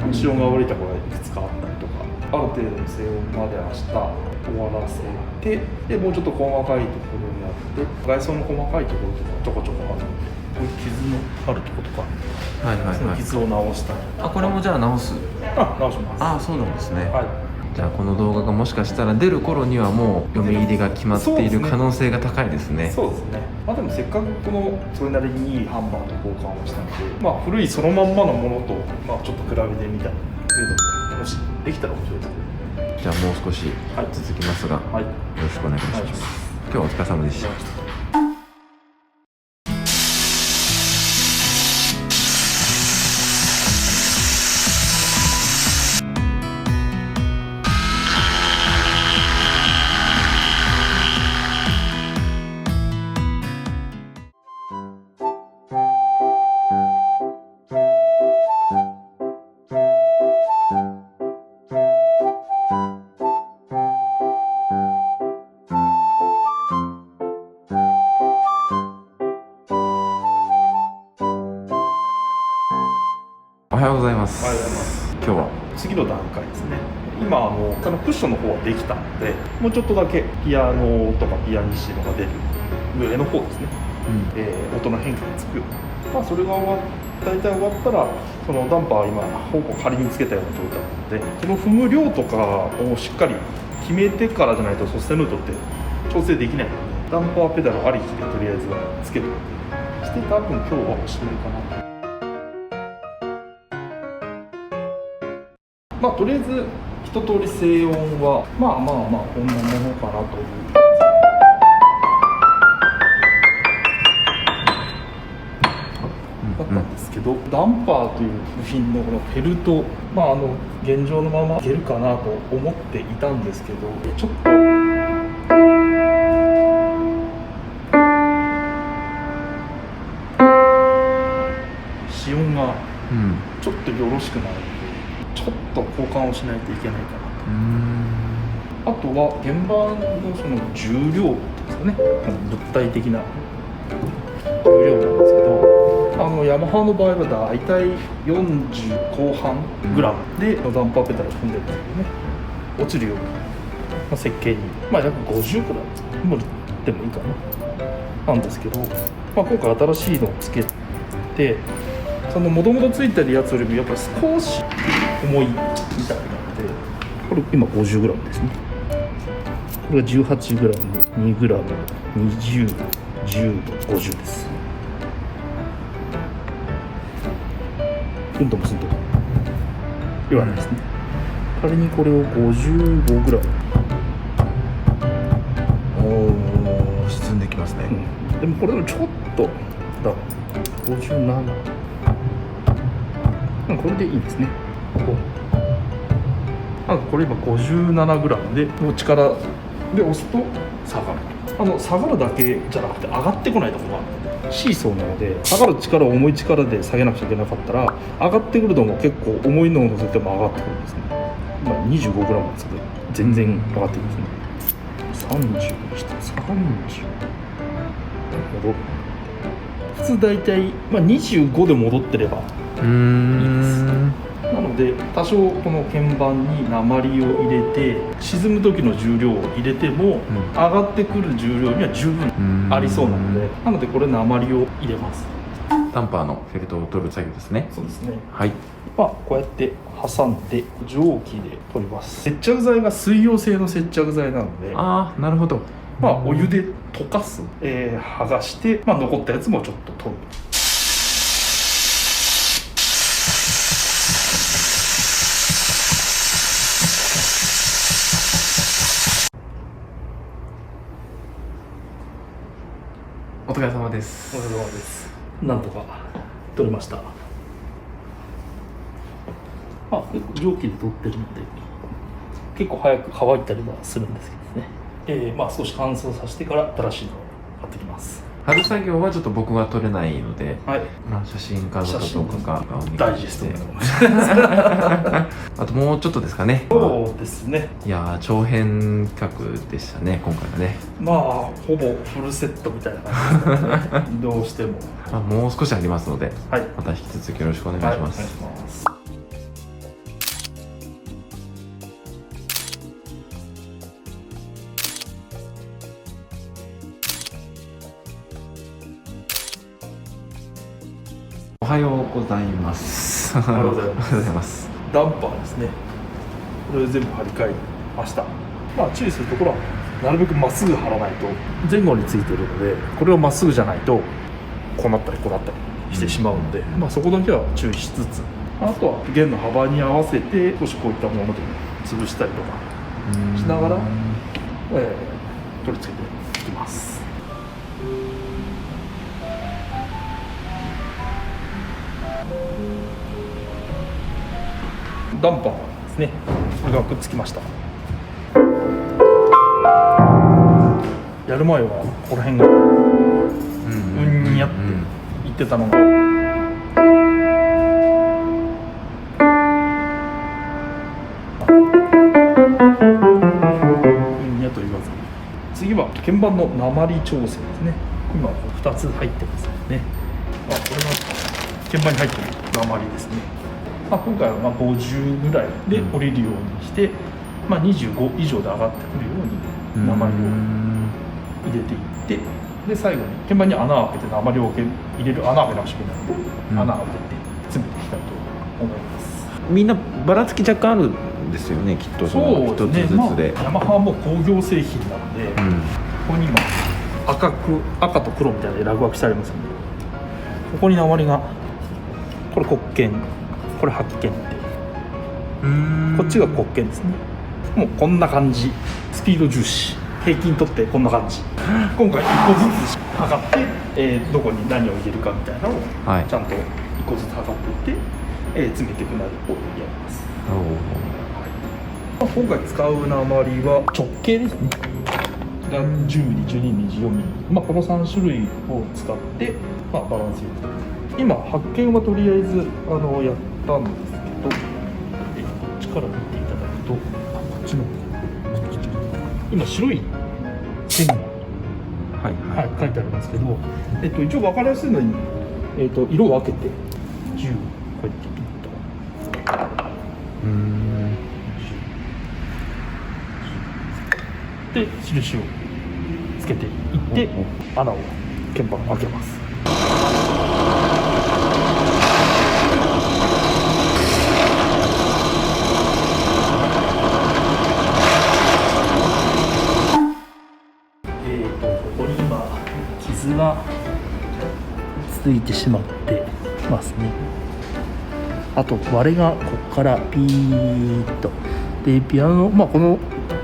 で、後ろが降りたことがいくつかあったりとか、ある程度の静音まで明日終わらせて、でもうちょっと細かいところにあって、外装の細かいところとかちょこちょこあるので、こういう傷のあるところとか、その傷を直したり。これもじゃあ直す？直します。そうなんですね。はい。じゃあこの動画がもしかしたら出る頃にはもう嫁入りが決まっている可能性が高いですね。そうですね。でもせっかくこのそれなりにいいハンマーと交換をしたので、古いそのまんまのものとちょっと比べてみたりというのももしできたら面白いですね。じゃあもう少し続きますが、よろしくお願いします。今日はお疲れ様でした。おはようございます。今日は次の段階ですね。今そのクッションの方はできたので、もうちょっとだけピアノとかピアニッシモが出る上の方ですね、音の変化がつくような、それが大体終わったら、そのダンパーは今ほぼ仮につけたような状態なので、その踏む量とかをしっかり決めてからじゃないとソステヌートって調整できないので、ダンパーペダルありきでとりあえずはつけるして、多分今日はおしまいかなと。とりあえず一通り静音はこんなものかなというだったんですけど、ダンパーという部品のこのフェルト、現状のままいけるかなと思っていたんですけど、ちょっと使用がちょっとよろしくない。ちょっと交換をしないといけないかなと。あとは現場のその重量ですかね、物体的な重量なんですけど、ヤマハの場合はだいたい40後半グラムでダンパーペダル踏んでるんですけどね、落ちるような設計に、約50グラムもでもいいかななんですけど、今回新しいのをつけて、そのもともとついてるやつよりもやっぱり少し重いみたいなので、これ今 50g ですね。これが 18g、2g、20、10、50です。うんともすんとも言わないですね。仮にこれを 55g、沈んできますね。でもこれでもちょっとだ、57、これでいいですね。これ今 57g で、もう力で押すと下がる。下がるだけじゃなくて上がってこないところがあるので、シーソーなので、下がる力を重い力で下げなくちゃいけなかったら、上がってくるのも結構重いのを乗せても上がってくるんですね。今 25g ですけど全然上がってくるんですね。30にして30、なるほど。普通大体、25で戻ってればいいです。なので多少この鍵盤に鉛を入れて、沈む時の重量を入れても、上がってくる重量には十分ありそうなので、これ鉛を入れます。ダンパーのフェルトを取る作業ですね。そうですね。はい。こうやって挟んで蒸気で取ります。接着剤が水溶性の接着剤なので、なるほど。お湯で溶かす、剥がして、残ったやつもちょっと取る。お疲れ様です。お疲れ様です。なんとか取れました。蒸気で取ってるので結構早く乾いたりはするんですけどね。少し乾燥させてから新しいのを買ってきます。貼る作業はちょっと僕が撮れないので、はい、まあ、写真家の方とかがダイジェストであともうちょっとですかね。そうですね。いやー、長編企画でしたね、今回はね。まあほぼフルセットみたいな感じですねどうしても、まあ、もう少しありますので、はい、また引き続きよろしくお願いします。はい、お願いします。おはようございます。おはようございます。おはようございます。ダンパーですね。これ全部張り替えました。まあ注意するところはなるべくまっすぐ張らないと、前後についているので、これをまっすぐじゃないとこうなったりこうなったりしてしまうので、まあそこだけは注意しつつ、あとは弦の幅に合わせて少しこういったもので潰したりとかしながら、取り付けていきます。ダンパーですね。これがくっつきました。やる前はこの辺がうんにやって言ってたのが、うんにやと言わずに、次は鍵盤の鉛調整ですね。今2つ入ってますね。これが鍵盤に入ってる鉛ですね。今回は50ぐらいで降りるようにして、25以上で上がってくるように鉛を入れていって、で最後に鍵盤に穴を開けて鉛を入れる穴を開けなくちゃいけないので、穴を開けて詰めていきたいと思います。みんなばらつき若干あるんですよね、きっと。そう一つずつで、ヤマハはもう工業製品なので、ここに今赤と黒みたいなラグ分けしてありますので、ここに鉛が、これ黒鍵、これ白鍵って、こっちが黒鍵ですね。もうこんな感じ、スピード重視、平均取ってこんな感じ。今回1個ずつ測って、どこに何を入れるかみたいなのをちゃんと1個ずつ測っていって、詰めていくなりをやります。今回使う鉛は直径ですね。10ミリ、12ミリ、14ミリ、この3種類を使って、バランスよく。今白鍵はとりあえずやったんですけど、こっちから見ていただくと、こっちの今白い線が、書いてありますけど、一応分かりやすいのに、色を分けて10こうやってピッとで印をつけていって穴を鍵盤開けます。ここに今傷がついてしまってますね。あと割れがここからピーッとで、ピアノこの、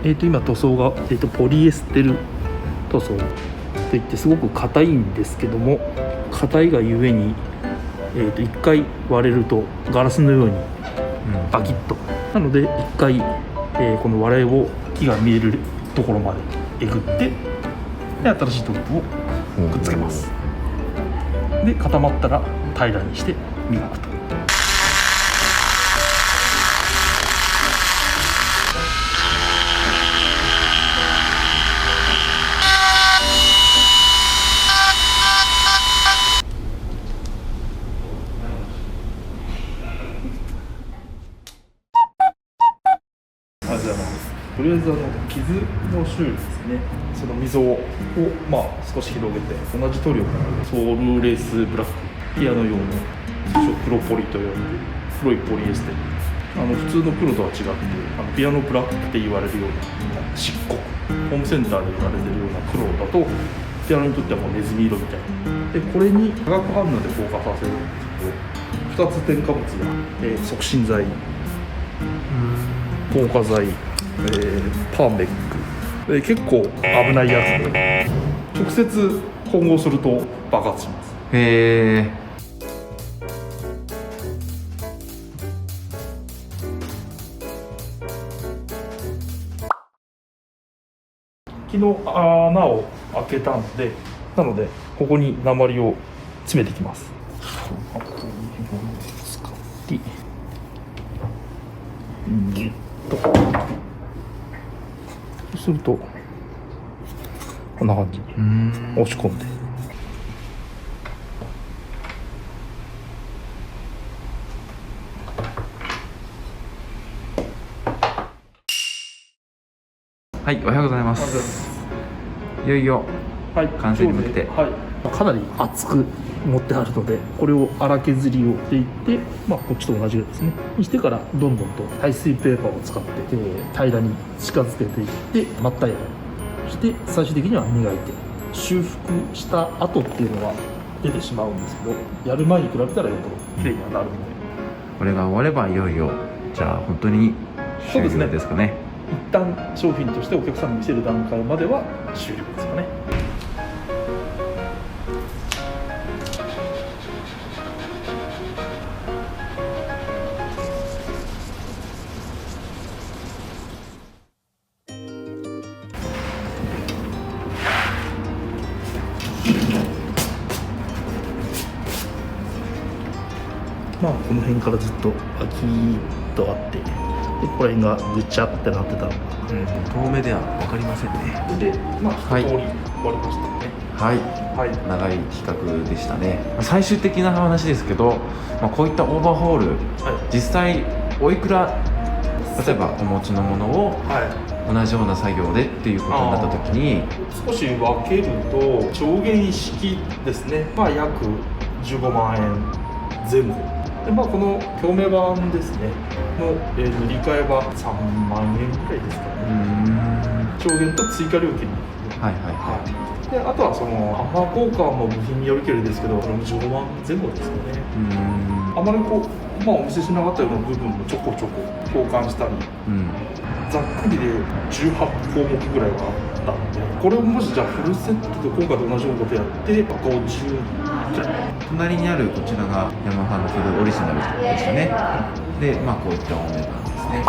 今塗装が、ポリエステル塗装といってすごく硬いんですけども、硬いがゆえに、一回割れるとガラスのようにバキッと、なので一回、この割れを木が見えるところまでえぐって、で新しいトップをくっつけます。で固まったら平らにして磨くと。とりあえず傷の修理ですね。その溝を少し広げて、同じ塗料からソールレースブラック、ピアノ用の黒ポリという黒いポリエステル、普通の黒とは違ってピアノブラックって言われるような漆黒、ホームセンターで売られてるような黒だとピアノにとってはもうネズミ色みたいな。でこれに化学反応で硬化させるんですけど、2つ添加物が、促進剤、硬化剤、パーメック、結構危ないやつで直接混合すると爆発します。へえ。昨日穴を開けたので、なのでここに鉛を詰めていきます。ここに使ってギュッと、そうするとこんな感じに押し込んで、はい、おはようございます。いよいよ完成に向けて、かなり厚く持ってあるので、これを荒削りをしていって、こっちと同じぐらいですねにしてから、どんどんと耐水ペーパーを使って、平らに近づけていって真っ平らにして最終的には磨いて修復した後っていうのは出てしまうんですけど、やる前に比べたらやっぱ綺麗にはなるので、これが終わればいよいよじゃあ本当に終了ですかね。一旦商品としてお客さんに見せる段階までは終了ですかね。この辺からずっと空きとあって、でここら辺がぐちゃってなってたのが、遠目では分かりませんね。で、一通り終わりましたね。はい、長い企画でしたね。最終的な話ですけど、こういったオーバーホール、実際おいくら、例えばお持ちのものを同じような作業でっていうことになった時に、少し分けると上限式ですね、約15万円前後で、この表面板ですねの、塗り替えは3万円ぐらいですかね。上限と追加料金で、あとはそのハンマー交換の部品によるけれですけど、これも15万前後ですかね。あまりお見せしなかったような部分もちょこちょこ交換したり、ざっくりで18項目ぐらいはあったので、これをもしじゃあフルセットで今回と同じようなことやって50くらい。隣にあるこちらがヤマハのフルオリジナルでしたね。で、こういったお値段ですね。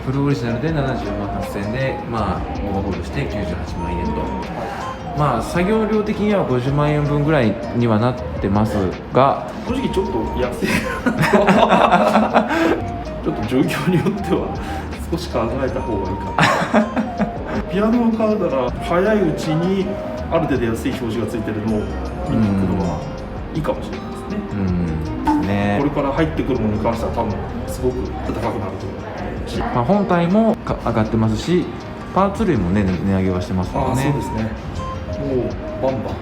フルオリジナルで74万8000円で、オーバーホールして98万円と、作業量的には50万円分ぐらいにはなってますが、正直ちょっと安いちょっと状況によっては少し考えた方がいいかなピアノを買うなら早いうちにある程度安い表示がついてるのを見に行くのはいいかもしれないですね。これから入ってくるものに関しては多分すごく高くなると思うし、本体も上がってますし、パーツ類もね値上げはしてますもんね。そうですね。もうバンバン、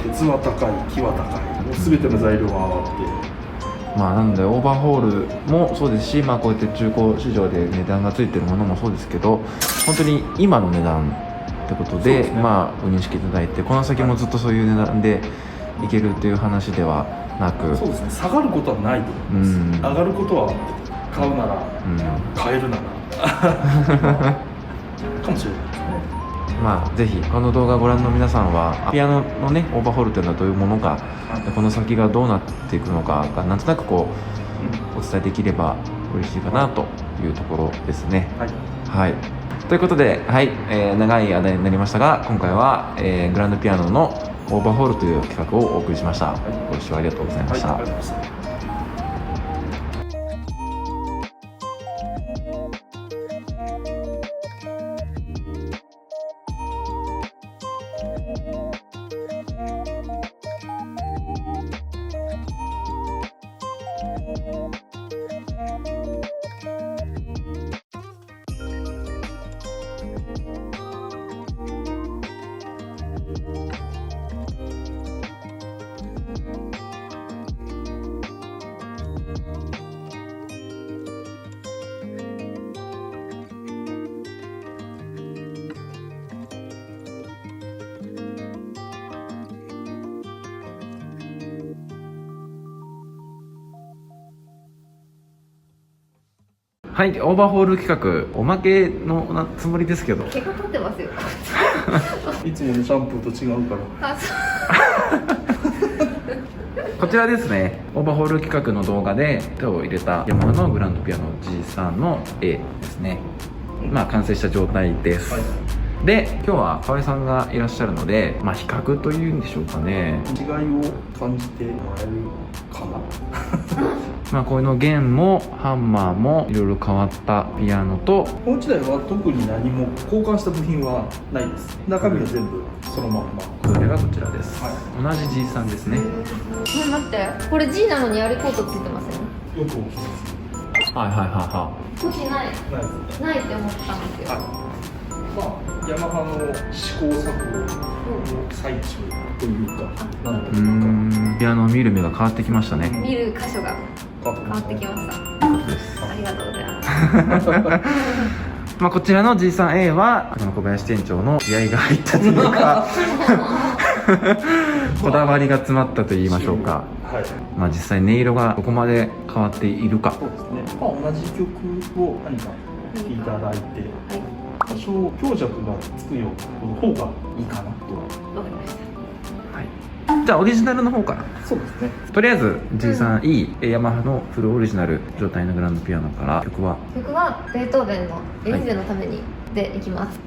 鉄は高い、木は高い、もう全ての材料が上がって、なのでオーバーホールもそうですし、こうやって中古市場で値段がついてるものもそうですけど、本当に今の値段ってことで、ご認識いただいて、この先もずっとそういう値段でいけるっていう話ではなく、そうですね、下がることはないと思います。上がることは買うなら、買えるならかもしれないですね。ぜひこの動画をご覧の皆さんは、ピアノのねオーバーホールというのはどういうものか、この先がどうなっていくのかがなんとなくお伝えできれば嬉しいかなというところですね。ということで、長い間になりましたが、今回は、グランドピアノのオーバーホールという企画をお送りしました。ご視聴ありがとうございました。はい、オーバーホール企画、おまけのつもりですけど、毛が立ってますよいつものシャンプーと違うから。こちらですね、オーバーホール企画の動画で手を入れたヤマハのグランドピアノ G3 の A ですね。完成した状態です。で今日は河合さんがいらっしゃるので、まあ比較というんでしょうかね、違いを感じてもらえるかな。まあこの弦もハンマーもいろいろ変わったピアノと、この1台は特に何も交換した部品はないです。中身は全部そのまんま。それがこちらです、はい、同じ G さんですね。待って、これ G なのにやるコートついてません？よく起きます。はいはいはいは時ないないですね。ないって思ったんですよ。まあ、ヤマハの試行錯誤の最中というか、なんい。というか、ピアノを見る目が変わってきましたね。見る箇所が変わ変わってきました。ということです。ありがとうございます。まあこちらの G3A はこの小林店長の気合が入ったというかこだわりが詰まったと言いましょうか。はい。まあ実際音色がどこまで変わっているか。そうですね。まあ、同じ曲を何か聴いていただいて、多少強弱がつくような方がいいかなと。わかりました。はい。じゃあオリジナルの方から。そうですね。とりあえず G3E、ヤマハのフルオリジナル状態のグランドピアノから曲はベートーベンのエリーゼのためにでいきます。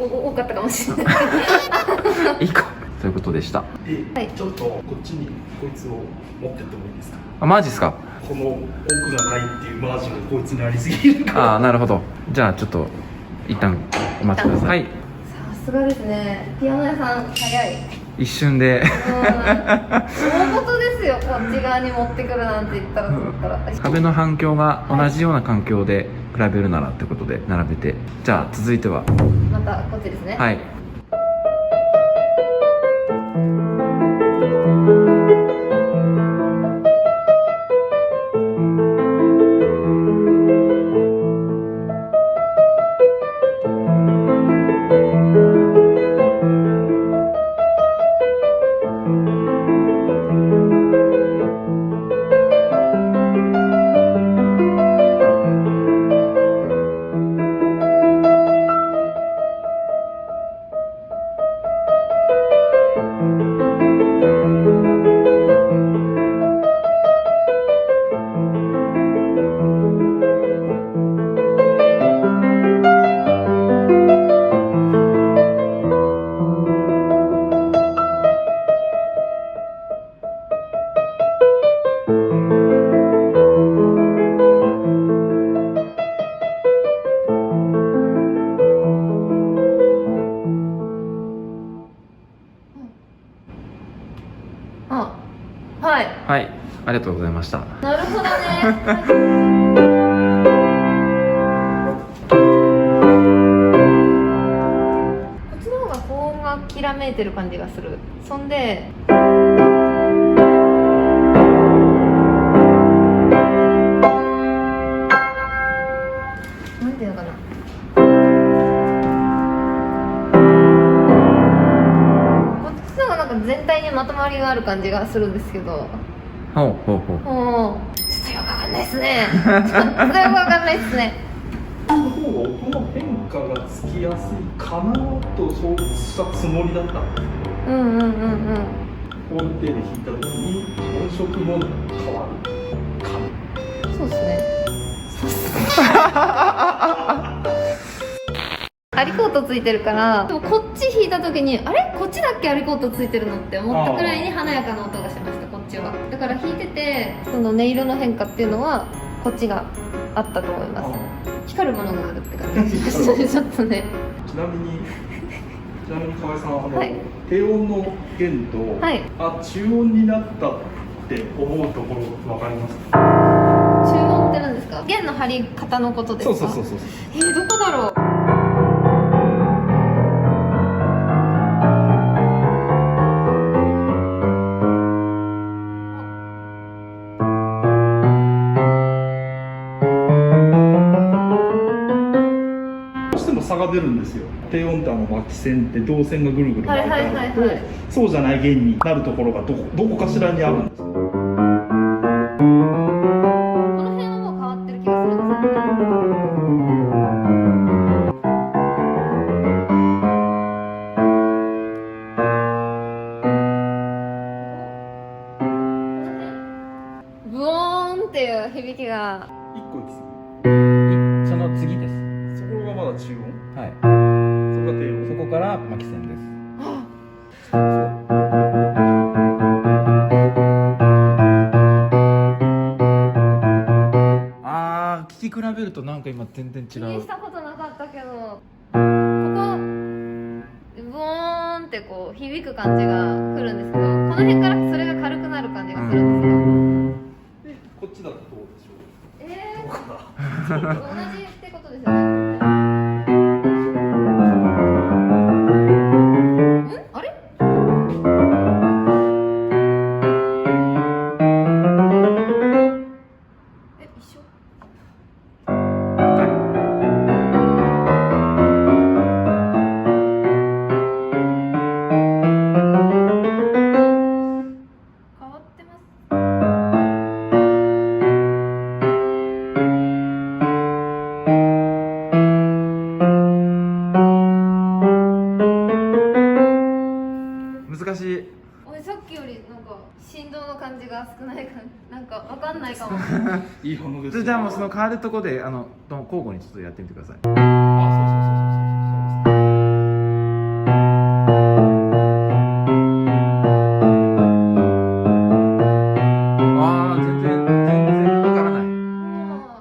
多かったかもしれないいいかということでした。で、はいちょっとこっちにこいつを持ってってもいいですか。あ、マジっすか。この奥がないっていうマージがこいつにありすぎるから。ああ、なるほど。じゃあちょっと一旦お待ちください。はい。さすがですね。ピアノ屋さん早い。一瞬で大事ですよ。こっち側に持ってくるなんて言ったらと思ったら。壁の反響が同じような環境で比べるならってことで並べて、じゃあ続いてはまたこっちですね。はい。はい。はい、ありがとうございました。なるほどね。こっちの方が高音がきらめいてる感じがする。そんで。なんていうのかな。全体にまとまりがある感じがするんですけど、ほうほうほう。もうちょっとよくわかんないですね。ちょっとよくわかんないですね。この方が音の変化がつきやすいかなとそうしたつもりだったんですけど、うん音程で弾いた時に音色も変わるかな。そうですね。アリコートついてるから、でもこっち弾いた時にあれこっちだっけアリコートついてるのって思ったくらいに華やかな音がしました。こっちはだから弾いててその音色の変化っていうのはこっちがあったと思います。光るものがあるって感じですちょっとね。ちなみに河合さん、はい、低温の弦と、はい、中温になったって思うところ分かりますか？中音って何ですか？弦の張り方のことですか？そう。どこだろう？どうしても差が出るんですよ。低音って巻き線って導線がぐるぐる巻いてあると、そうじゃない弦になるところがどこかしらにあるんですよ。ブオーンっていう響きが一個行き過その次です。ぎ。そこがまだ中音。はい。そこが低音。そこから巻き線です。聞き比べるとなんか今全然違う。気にしたことなかったけど、ここブオーンってこう響く感じが来るんですけど、この辺からそれが軽くなる感じがするんですよ。でこっちだとどうでしょう？どうか同じってことですよね。あれ？一緒？変わってます。難しい。さっきよりなんか振動の感じが少ないかなんかわかんないかも。いいものです。じゃあもうその変わるとこで交互にちょっとやってみてください。そう。全然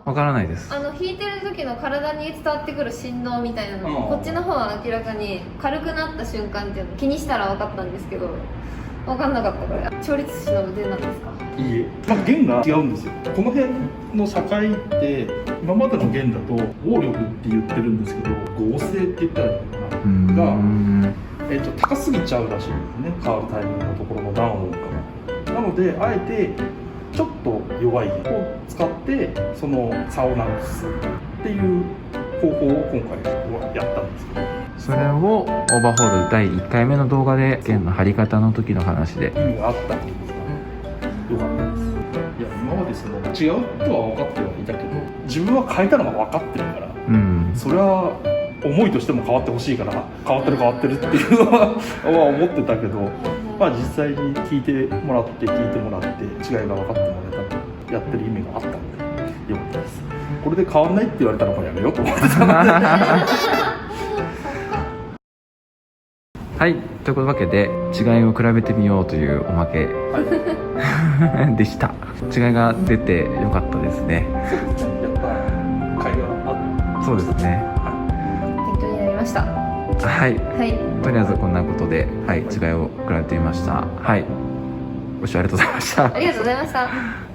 わからないです。弾いてる時の体に伝わってくる振動みたいなの、こっちの方は明らかに軽くなった瞬間っていうの気にしたら分かったんですけど、分かんなかった。これ調律師の腕なんですか？いいえ、弦が違うんですよ。この辺の境って今までの弦だと合力って言ってるんですけど、合成って言ったらいいのかなが、高すぎちゃうらしいんですね。変わるタイミングのところのダウン音が。なのであえてちょっと弱い弦を使ってその差をなくすっていう方法を今回やったんですけど、それをオーバーホール第1回目の動画で弦の張り方の時の話で意味があったってことが良かったです。いや今までその違うとは分かってはいたけど、自分は変えたのが分かってるから、それは思いとしても変わってほしいから変わってるっていうのは思ってたけど、実際に聞いてもらって違いが分かってもらえたらやってる意味があったのでよかったです。これで変わんないって言われたらもうやめようと思ってたのではい、というわけで違いを比べてみようというおまけ、でした。違いが出てよかったですね。そうですね、やっぱ会話ある。そうですね。勉強になりました。はい、とりあえずこんなことで、違いを比べてみました。ご視聴ありがとうございました。ありがとうございました。